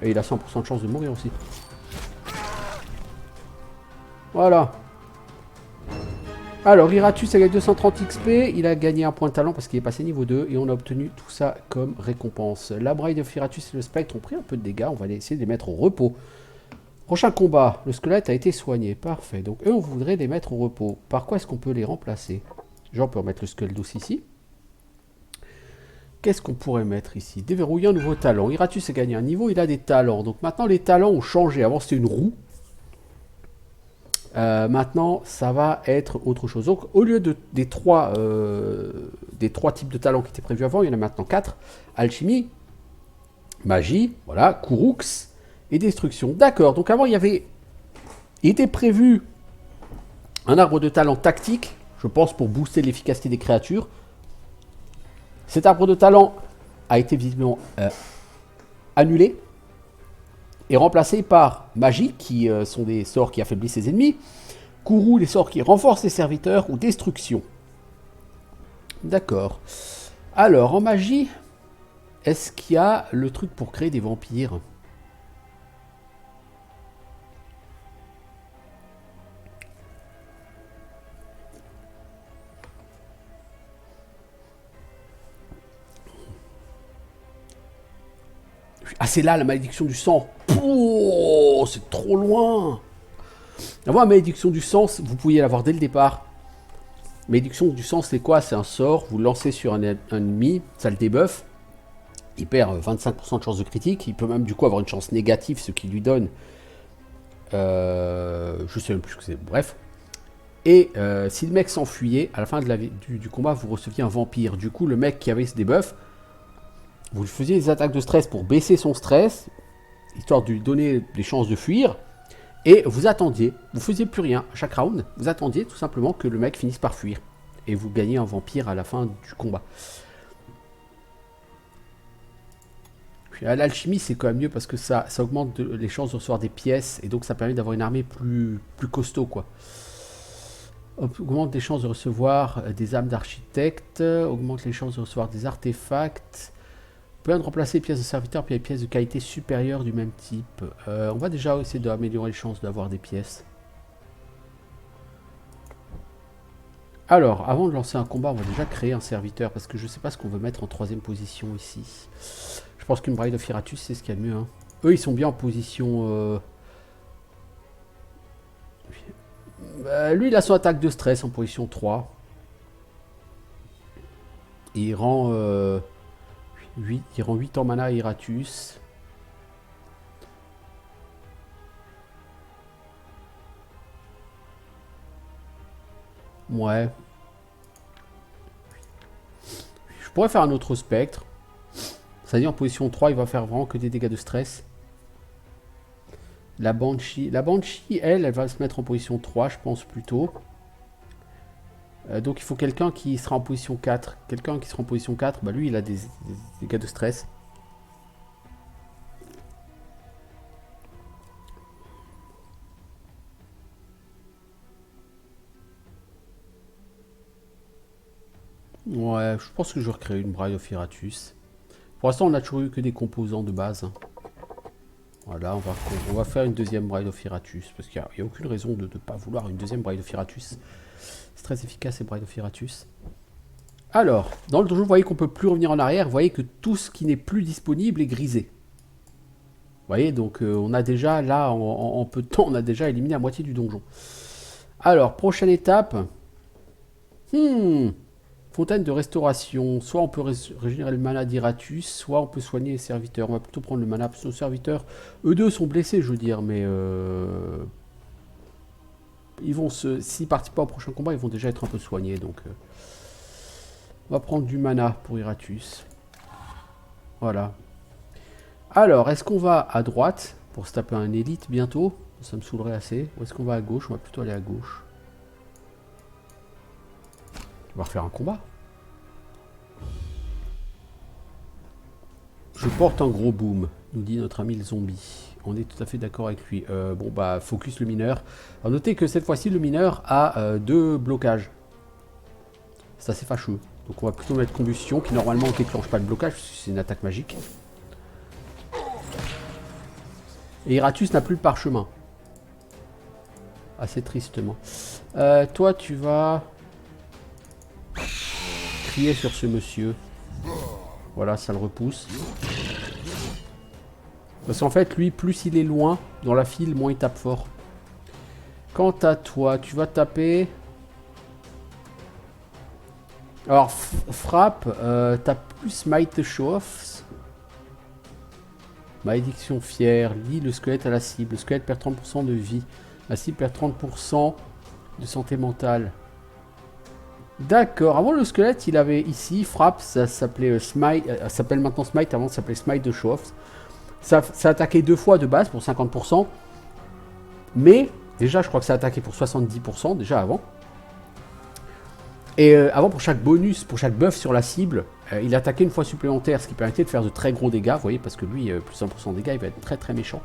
Et il a 100% de chance de mourir aussi. Voilà. Alors, Iratus a gagné 230 XP. Il a gagné un point de talent parce qu'il est passé niveau 2. Et on a obtenu tout ça comme récompense. La braille de Iratus et le spectre ont pris un peu de dégâts. On va essayer de les mettre au repos. Prochain combat, le squelette a été soigné, parfait. Donc eux, on voudrait les mettre au repos. Par quoi est-ce qu'on peut les remplacer? Genre, on peut remettre le squelette ici. Qu'est-ce qu'on pourrait mettre ici? Déverrouiller un nouveau talent. Iratus a gagné un niveau, il a des talents. Donc maintenant, les talents ont changé. Avant, c'était une roue. Maintenant, ça va être autre chose. Donc, au lieu des trois types de talents qui étaient prévus avant, il y en a maintenant 4. Alchimie, magie, voilà, Kourouks et destruction. D'accord, donc avant, il était prévu un arbre de talent tactique, je pense pour booster l'efficacité des créatures. Cet arbre de talent a été visiblement annulé et remplacé par magie, qui sont des sorts qui affaiblissent ses ennemis, Kourou, les sorts qui renforcent les serviteurs, ou destruction. D'accord. Alors, en magie, est-ce qu'il y a le truc pour créer des vampires? Ah, c'est là la malédiction du sang. Oh, c'est trop loin. Avoir la malédiction du sang, vous pouviez l'avoir dès le départ. Malédiction du sang, c'est quoi? C'est un sort, vous le lancez sur un ennemi, ça le débuffe. Il perd 25% de chance de critique. Il peut même du coup avoir une chance négative, ce qui lui donne... je sais même plus ce que c'est. Bref. Et si le mec s'enfuyait, à la fin de du combat, vous receviez un vampire. Du coup, le mec qui avait ce debuff, vous lui faisiez des attaques de stress pour baisser son stress, histoire de lui donner des chances de fuir. Et vous attendiez, vous faisiez plus rien à chaque round, vous attendiez tout simplement que le mec finisse par fuir. Et vous gagnez un vampire à la fin du combat. Puis à l'alchimie, c'est quand même mieux parce que ça augmente les chances de recevoir des pièces. Et donc ça permet d'avoir une armée plus costaud, quoi. Augmente les chances de recevoir des âmes d'architecte, augmente les chances de recevoir des artefacts. Peut remplacer les pièces de serviteur puis les pièces de qualité supérieure du même type. On va déjà essayer d'améliorer les chances d'avoir des pièces. Alors, avant de lancer un combat, on va déjà créer un serviteur parce que je ne sais pas ce qu'on veut mettre en troisième position ici. Je pense qu'une Bride of Iratus, c'est ce qu'il y a de mieux. Hein. Eux, ils sont bien en position... lui, il a son attaque de stress en position 3. Et il rend... 8 en mana à Iratus. Ouais. Je pourrais faire un autre spectre. C'est-à-dire en position 3, il va faire vraiment que des dégâts de stress. La Banshee, elle va se mettre en position 3, je pense plutôt. Donc il faut quelqu'un qui sera en position 4. Quelqu'un qui sera en position 4, bah lui il a des dégâts de stress. Ouais, je pense que je vais recréer une Bride of Iratus. Pour l'instant on a toujours eu que des composants de base. Voilà, on va faire une deuxième Bride of Iratus. Parce qu'il n'y a aucune raison de ne pas vouloir une deuxième Bride of Iratus. C'est très efficace ces Bride of Iratus. Alors, dans le donjon, vous voyez qu'on ne peut plus revenir en arrière. Vous voyez que tout ce qui n'est plus disponible est grisé. Vous voyez, donc on a déjà, là, en peu de temps, on a déjà éliminé la moitié du donjon. Alors, prochaine étape. Fontaine de restauration. Soit on peut régénérer le mana d'Iratus, soit on peut soigner les serviteurs. On va plutôt prendre le mana, parce que nos serviteurs, eux deux sont blessés, je veux dire, mais... ils vont s'ils participent pas au prochain combat, ils vont déjà être un peu soignés, donc... on va prendre du mana pour Iratus. Voilà. Alors, est-ce qu'on va à droite pour se taper un élite bientôt? Ça me saoulerait assez. Ou est-ce qu'on va à gauche? On va plutôt aller à gauche. On va refaire un combat. Je porte un gros boom, nous dit notre ami le zombie. On est tout à fait d'accord avec lui. Bon, bah, focus le mineur. Alors, notez que cette fois-ci, le mineur a 2 blocages. C'est assez fâcheux. Donc on va plutôt mettre combustion, qui normalement ne déclenche pas le blocage, parce que c'est une attaque magique. Et Iratus n'a plus le parchemin. Assez tristement. Toi, tu vas... crier sur ce monsieur. Voilà, ça le repousse. Parce qu'en fait, lui, plus il est loin dans la file, moins il tape fort. Quant à toi, tu vas taper... Alors, frappe, t'as plus Smite the Show-Off. Malédiction fière, lie le squelette à la cible. Le squelette perd 30% de vie. La cible perd 30% de santé mentale. D'accord, avant le squelette, il avait ici, frappe, ça s'appelait Smite, ça s'appelle maintenant Smite, avant ça s'appelait Smite the Show-Off. Ça attaquait 2 fois de base pour 50%. Mais, déjà, je crois que ça attaquait pour 70% déjà avant. Et avant, pour chaque bonus, pour chaque buff sur la cible, il attaquait une fois supplémentaire, ce qui permettait de faire de très gros dégâts, vous voyez, parce que lui, plus 100% de dégâts, il va être très très méchant.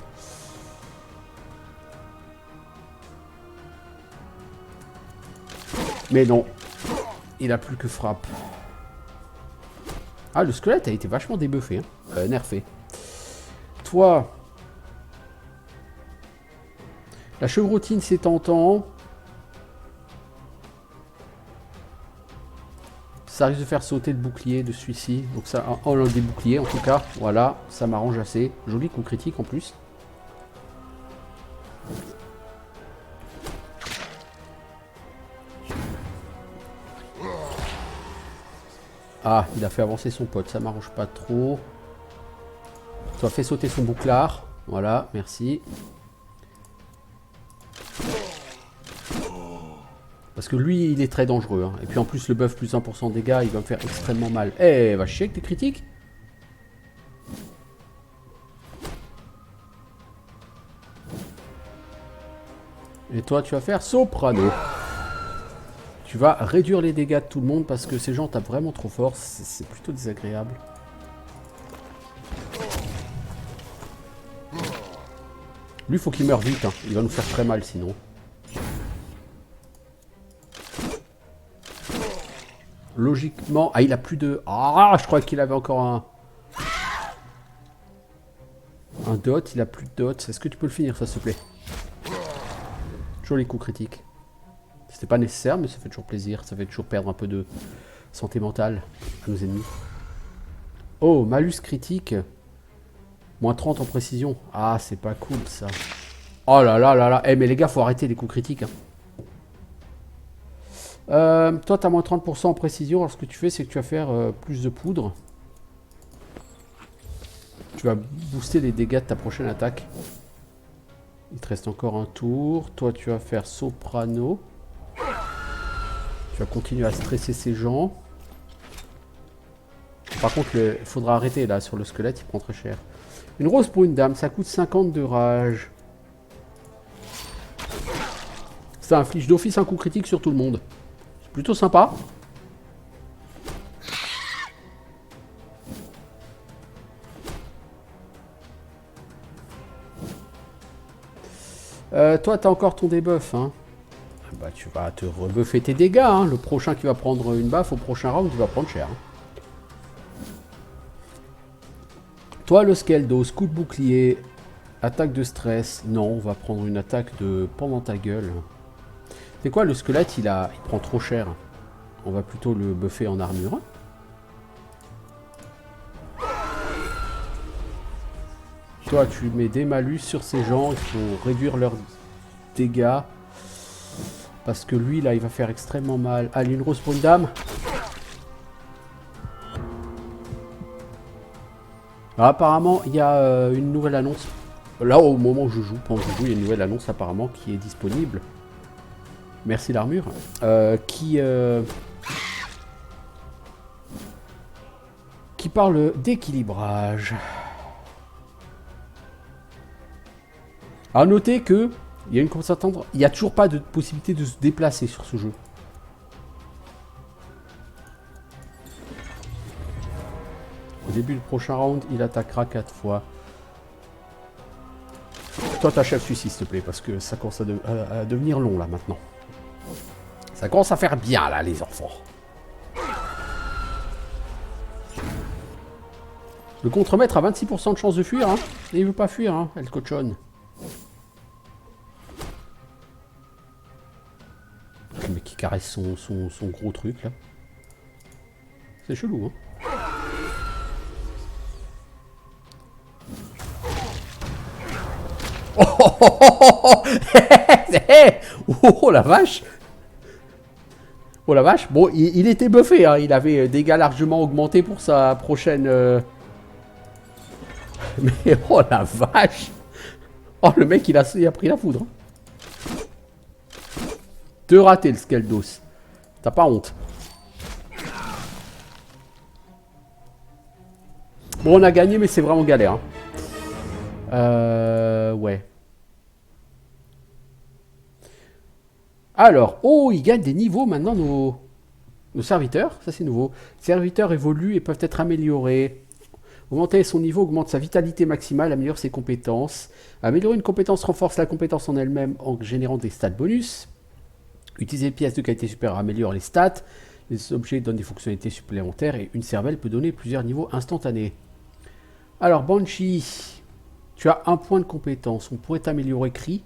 Mais non, il a plus que frappe. Ah, le squelette a été vachement débuffé, hein. Nerfé. Toi... La chevrotine, c'est tentant. Ça risque de faire sauter le bouclier de celui-ci. Donc ça enlève des boucliers en tout cas. Voilà, ça m'arrange assez. Joli coup critique en plus. Ah, il a fait avancer son pote. Ça m'arrange pas trop. Ça fait sauter son bouclard. Voilà, merci. Parce que lui, il est très dangereux. Hein. Et puis en plus, le buff plus 1% de dégâts, il va me faire extrêmement mal. Eh, va chier avec tes critiques. Et toi, tu vas faire soprano. Tu vas réduire les dégâts de tout le monde parce que ces gens tapent vraiment trop fort. C'est plutôt désagréable. Lui, faut qu'il meure vite. Hein. Il va nous faire très mal sinon. Logiquement... Ah, il a plus de... Ah, je crois qu'il avait encore un dot. Il a plus de dot. Est-ce que tu peux le finir, ça, s'il te plaît? Joli coup critique. C'était pas nécessaire, mais ça fait toujours plaisir. Ça fait toujours perdre un peu de santé mentale à nos ennemis. Oh, malus critique. Moins 30 en précision. Ah, c'est pas cool, ça. Oh là là là là. Eh, mais les gars, faut arrêter les coups critiques. Hein. Toi, tu as moins 30% en précision. Alors, ce que tu fais, c'est que tu vas faire plus de poudre. Tu vas booster les dégâts de ta prochaine attaque. Il te reste encore un tour. Toi, tu vas faire soprano. Tu vas continuer à stresser ces gens. Par contre, il faudra arrêter là sur le squelette. Il prend très cher. Une rose pour une dame. Ça coûte 50 de rage. Ça inflige d'office un coup critique sur tout le monde. Plutôt sympa. Toi, t'as encore ton debuff. Hein. Bah, tu vas te rebuffer tes dégâts. Hein. Le prochain qui va prendre une baffe au prochain round, il va prendre cher. Hein. Toi, le Skeldos, coup de bouclier, attaque de stress. Non, on va prendre une attaque de pendant ta gueule. C'est quoi, le squelette, il prend trop cher. On va plutôt le buffer en armure. Toi, tu mets des malus sur ces gens. Il faut réduire leurs dégâts. Parce que lui, là, il va faire extrêmement mal. Allez, une rose pour une dame. Alors, apparemment, il y a une nouvelle annonce. Là, au moment où je joue, pendant que je joue, il y a une nouvelle annonce apparemment qui est disponible. Merci l'armure. Qui parle d'équilibrage. A noter que il y a une commence à attendre. Il n'y a toujours pas de possibilité de se déplacer sur ce jeu. Au début du prochain round, il attaquera 4 fois. Toi, t'achèves celui-ci, s'il te plaît, parce que ça commence à devenir long, là, maintenant. Ça commence à faire bien, là, les enfants. Le contremaître a 26% de chance de fuir, hein. Et il veut pas fuir, hein, elle cochonne. Le mec qui caresse son gros truc, là. C'est chelou, hein. Oh la vache! Oh la vache! Bon, il était buffé, hein. Il avait dégâts largement augmentés pour sa prochaine... Mais oh la vache! Oh, le mec, il a pris la foudre. Te rater le Skeldos. T'as pas honte. Bon, on a gagné, mais c'est vraiment galère. Hein. Ouais. Alors, oh, ils gagnent des niveaux maintenant, nos serviteurs. Ça, c'est nouveau. Les serviteurs évoluent et peuvent être améliorés. Augmenter son niveau augmente sa vitalité maximale, améliore ses compétences. Améliorer une compétence renforce la compétence en elle-même en générant des stats bonus. Utiliser une pièce de qualité supérieure améliore les stats. Les objets donnent des fonctionnalités supplémentaires et une cervelle peut donner plusieurs niveaux instantanés. Alors, Banshee, tu as un point de compétence. On pourrait t'améliorer cri.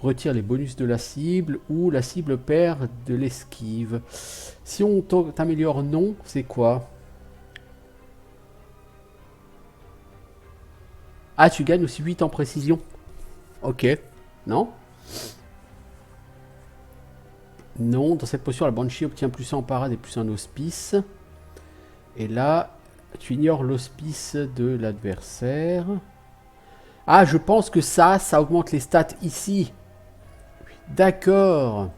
Retire les bonus de la cible ou la cible perd de l'esquive. Si on t'améliore non, c'est quoi? Ah, tu gagnes aussi 8 en précision. Ok. Non? Non, dans cette posture, la Banshee obtient plus 1 en parade et plus 1 auspice. Et là, tu ignores l'auspice de l'adversaire. Ah, je pense que ça augmente les stats ici. D'accord.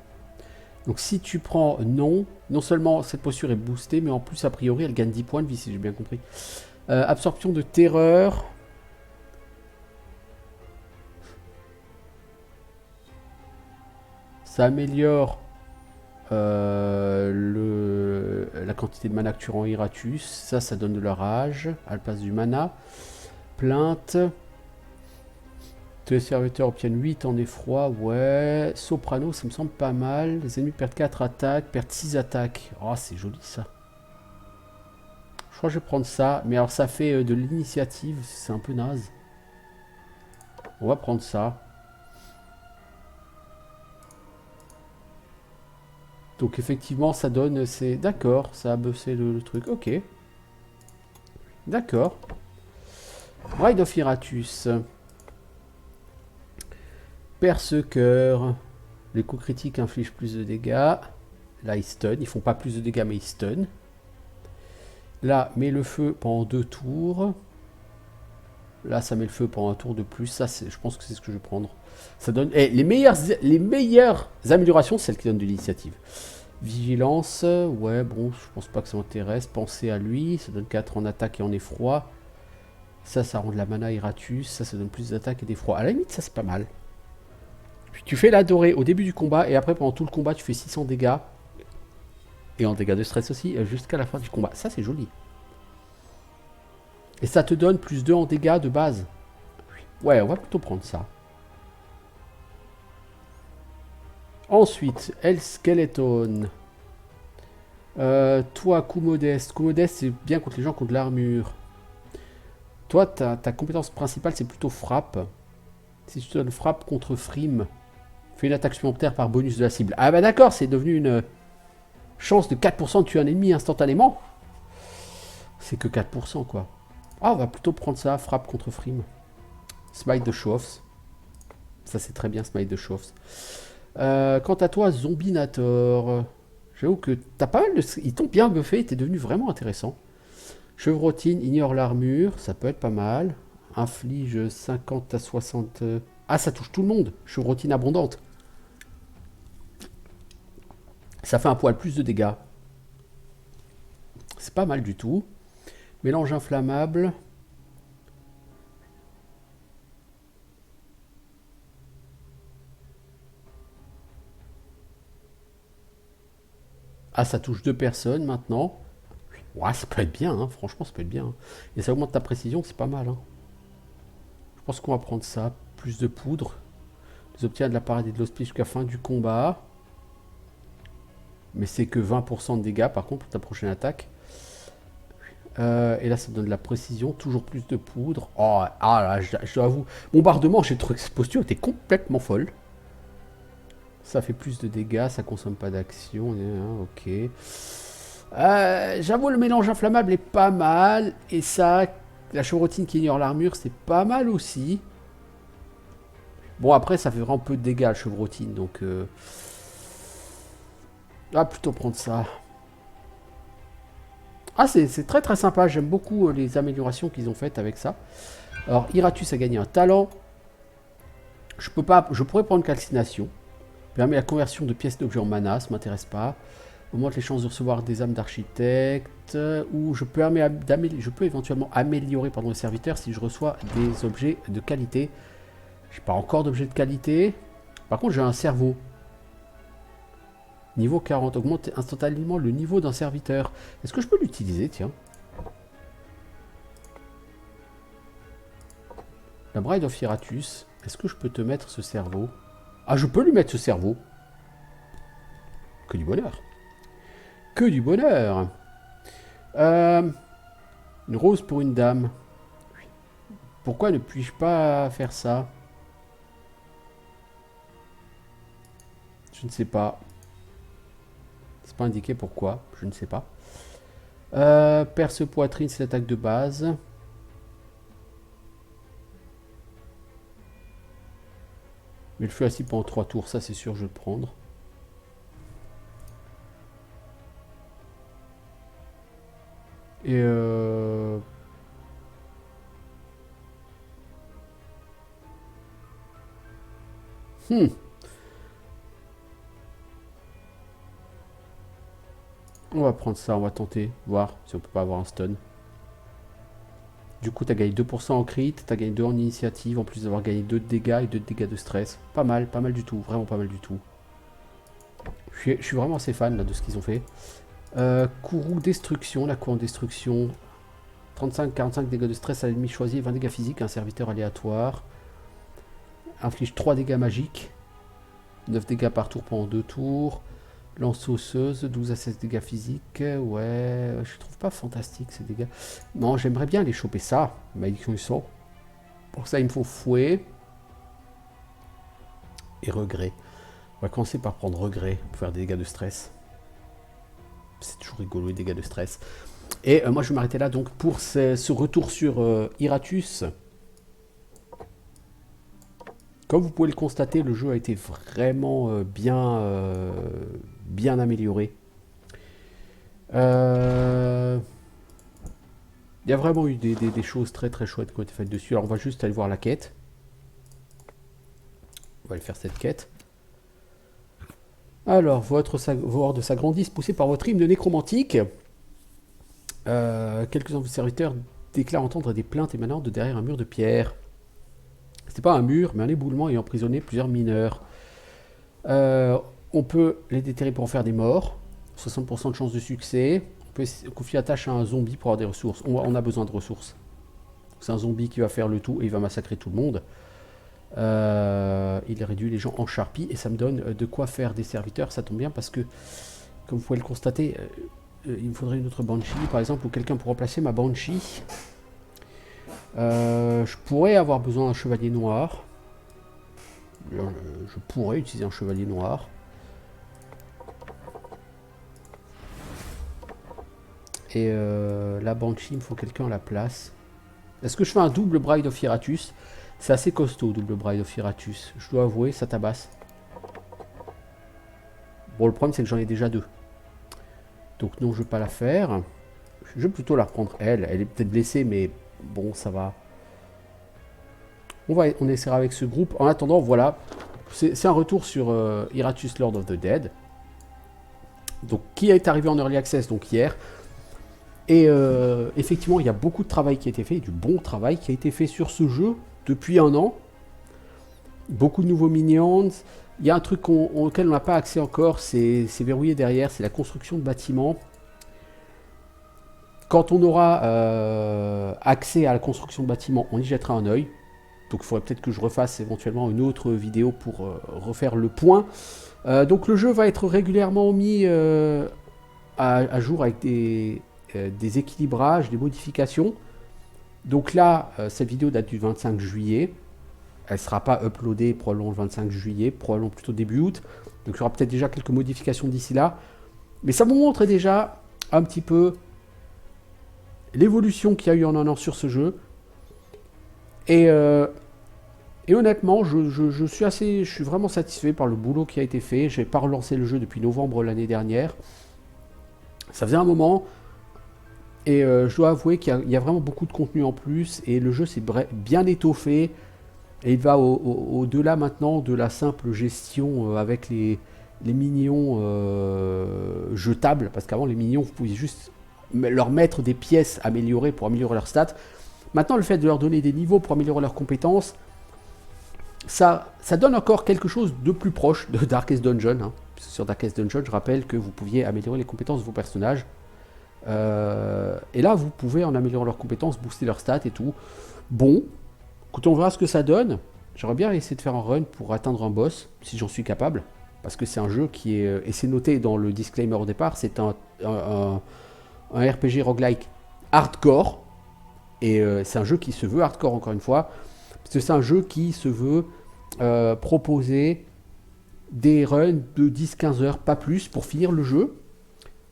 Donc si tu prends non, non seulement cette posture est boostée, mais en plus, a priori, elle gagne 10 points de vie, si j'ai bien compris. Absorption de terreur. Ça améliore la quantité de mana que tu rends Iratus. Ça donne de la rage à la place du mana. Plainte. Tous les serviteurs obtiennent 8 en effroi. Ouais. Soprano, ça me semble pas mal. Les ennemis perdent 4 attaques, perdent 6 attaques. Oh, c'est joli ça. Je crois que je vais prendre ça. Mais alors, ça fait de l'initiative. C'est un peu naze. On va prendre ça. Donc effectivement, ça donne... c'est d'accord, ça a buffé le truc. Ok. D'accord. Ride of Iratus. Berserker. Les coups critiques infligent plus de dégâts. Là, ils stun. Ils font pas plus de dégâts, mais ils stun. Là, met le feu pendant 2 tours. Là, ça met le feu pendant un tour de plus. Ça, je pense que c'est ce que je vais prendre. Ça donne... les meilleures améliorations, c'est celles qui donnent de l'initiative. Vigilance. Ouais, bon, je pense pas que ça m'intéresse. Pensez à lui. Ça donne 4 en attaque et en effroi. Ça rend de la mana Iratus. Ça donne plus d'attaque et d'effroi. À la limite, ça, c'est pas mal. Puis tu fais la dorée au début du combat. Et après, pendant tout le combat, tu fais 600 dégâts. Et en dégâts de stress aussi, jusqu'à la fin du combat. Ça, c'est joli. Et ça te donne plus 2 en dégâts de base. Ouais, on va plutôt prendre ça. Ensuite, El Skeleton. Toi, coup modeste. Coup modeste, c'est bien contre les gens qui ont de l'armure. Toi, ta compétence principale, c'est plutôt frappe. Si tu donnes frappe contre frime, fais une attaque supplémentaire par bonus de la cible. Ah bah d'accord, c'est devenu une chance de 4% de tuer un ennemi instantanément. C'est que 4%, quoi. Ah, on va plutôt prendre ça, frappe contre frime. Smite de show-offs. Ça, c'est très bien, Smite de show-offs. Quant à toi, Zombinator, j'avoue que t'as pas mal de... Ils t'ont bien buffé, t'es devenu vraiment intéressant. Chevrotine, ignore l'armure, ça peut être pas mal. Inflige 50 à 60... Ah, ça touche tout le monde. Chevrotine abondante. Ça fait un poil plus de dégâts. C'est pas mal du tout. Mélange inflammable. Ah, ça touche 2 personnes maintenant. Ouais, ça peut être bien, hein. Franchement, ça peut être bien. Hein. Et ça augmente ta précision, c'est pas mal. Hein. Je pense qu'on va prendre ça. Plus de poudre. Les obtient de la parade et de l'hospice jusqu'à la fin du combat. Mais c'est que 20% de dégâts, par contre, pour ta prochaine attaque. Et là, ça donne de la précision. Toujours plus de poudre. Oh, ah là, je dois avouer. Bombardement, j'ai trouvé que cette posture était complètement folle. Ça fait plus de dégâts, ça consomme pas d'action. Ok. J'avoue, le mélange inflammable est pas mal. Et ça, la chevrotine qui ignore l'armure, c'est pas mal aussi. Bon, après, ça fait vraiment peu de dégâts, la chevrotine. Donc, ah, plutôt prendre ça. Ah, c'est très très sympa. J'aime beaucoup les améliorations qu'ils ont faites avec ça. Alors, Iratus a gagné un talent. Je pourrais prendre calcination. Permet la conversion de pièces d'objets en mana, ça m'intéresse pas. Augmente les chances de recevoir des âmes d'architecte. Ou je peux éventuellement améliorer les serviteurs si je reçois des objets de qualité. J'ai pas encore d'objets de qualité. Par contre, j'ai un cerveau. Niveau 40. Augmente instantanément le niveau d'un serviteur. Est-ce que je peux l'utiliser, tiens? La Bride of Iratus. Est-ce que je peux te mettre ce cerveau? Ah, je peux lui mettre ce cerveau. Que du bonheur. Que du bonheur. Une rose pour une dame. Pourquoi ne puis-je pas faire ça? Je ne sais pas. C'est pas indiqué pourquoi. Je ne sais pas. Perce poitrine, c'est l'attaque de base. Mais le feu assis pendant 3 tours, ça c'est sûr, je vais le prendre. Et on va prendre ça, on va tenter, voir si on peut pas avoir un stun. Du coup, tu as gagné 2% en crit, tu as gagné 2 en initiative, en plus d'avoir gagné 2 de dégâts et 2 de dégâts de stress. Pas mal du tout, vraiment pas mal du tout. Je suis vraiment assez fan là, de ce qu'ils ont fait. Kourou destruction, la cour en destruction. 35-45 dégâts de stress à l'ennemi choisi, 20 dégâts physiques, un serviteur aléatoire. Inflige 3 dégâts magiques. 9 dégâts par tour pendant 2 tours. Lance osseuse, 12 à 16 dégâts physiques. Ouais, je trouve pas fantastique ces dégâts. Non, j'aimerais bien les choper ça. Malédiction du sort. Pour ça, il me faut fouet. Et regret. On va commencer par prendre regret pour faire des dégâts de stress. C'est toujours rigolo les dégâts de stress. Et moi je vais m'arrêter là donc pour ce retour sur Iratus. Comme vous pouvez le constater, le jeu a été vraiment bien amélioré. Il y a vraiment eu des choses très chouettes qui ont été faites dessus. Alors on va juste aller voir la quête. On va aller faire cette quête. Alors, votre horde s'agrandissent, poussé par votre hymne de nécromantique. Quelques-uns de vos serviteurs déclarent entendre des plaintes émanant de derrière un mur de pierre. C'était pas un mur, mais un éboulement ayant emprisonné plusieurs mineurs. On peut les déterrer pour en faire des morts. 60% de chance de succès. On peut confier la tâche à un zombie pour avoir des ressources. On a besoin de ressources. C'est un zombie qui va faire le tout et il va massacrer tout le monde. Il réduit les gens en charpie et ça me donne de quoi faire des serviteurs. Ça tombe bien parce que, comme vous pouvez le constater, il me faudrait une autre Banshee par exemple, ou quelqu'un pour remplacer ma Banshee. Je pourrais avoir besoin d'un chevalier noir. Je pourrais utiliser un chevalier noir. Et la Banshee, il me faut quelqu'un à la place. Est-ce que je fais un double Bride of Iratus? C'est assez costaud, double Bride of Iratus. Je dois avouer, ça tabasse. Bon, le problème, c'est que j'en ai déjà 2. Donc non, je ne vais pas la faire. Je vais plutôt la reprendre, elle. Elle est peut-être blessée, mais bon, ça va. On essaiera avec ce groupe. En attendant, voilà. C'est un retour sur Iratus Lord of the Dead. Donc, qui est arrivé en Early Access, donc hier. Et effectivement, il y a beaucoup de travail qui a été fait, du bon travail qui a été fait sur ce jeu depuis un an. Beaucoup de nouveaux minions. Il y a un truc auquel on n'a pas accès encore, c'est verrouillé derrière, c'est la construction de bâtiments. Quand on aura accès à la construction de bâtiments, on y jettera un œil. Donc il faudrait peut-être que je refasse éventuellement une autre vidéo pour refaire le point. Donc le jeu va être régulièrement mis à jour avec des équilibrages, des modifications. Donc là, cette vidéo date du 25 juillet. Elle ne sera pas uploadée probablement le 25 juillet, probablement plutôt début août. Donc il y aura peut-être déjà quelques modifications d'ici là. Mais ça vous montre déjà un petit peu l'évolution qu'il y a eu en un an sur ce jeu. Et honnêtement, je suis vraiment satisfait par le boulot qui a été fait. Je n'ai pas relancé le jeu depuis novembre l'année dernière. Ça faisait un moment. Et je dois avouer qu'il y a vraiment beaucoup de contenu en plus. Et le jeu s'est bien étoffé. Et il va au-delà maintenant de la simple gestion avec les minions jetables. Parce qu'avant, les minions, vous pouviez juste leur mettre des pièces améliorées pour améliorer leurs stats. Maintenant, le fait de leur donner des niveaux pour améliorer leurs compétences, ça donne encore quelque chose de plus proche de Darkest Dungeon. Hein. Sur Darkest Dungeon, je rappelle que vous pouviez améliorer les compétences de vos personnages. Et là, vous pouvez, en améliorant leurs compétences, booster leurs stats et tout. Bon, écoutez, on verra ce que ça donne. J'aimerais bien essayer de faire un run pour atteindre un boss, si j'en suis capable. parce que c'est un jeu qui est, et c'est noté dans le disclaimer au départ, c'est un RPG roguelike hardcore, et c'est un jeu qui se veut hardcore encore une fois, parce que c'est un jeu qui se veut proposer des runs de 10-15 heures, pas plus, pour finir le jeu.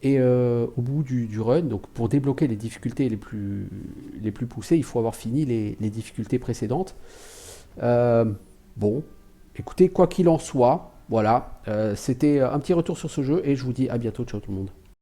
Et au bout du run, donc pour débloquer les difficultés les plus poussées, il faut avoir fini les difficultés précédentes. Bon, écoutez, quoi qu'il en soit, voilà, c'était un petit retour sur ce jeu et je vous dis à bientôt, ciao tout le monde.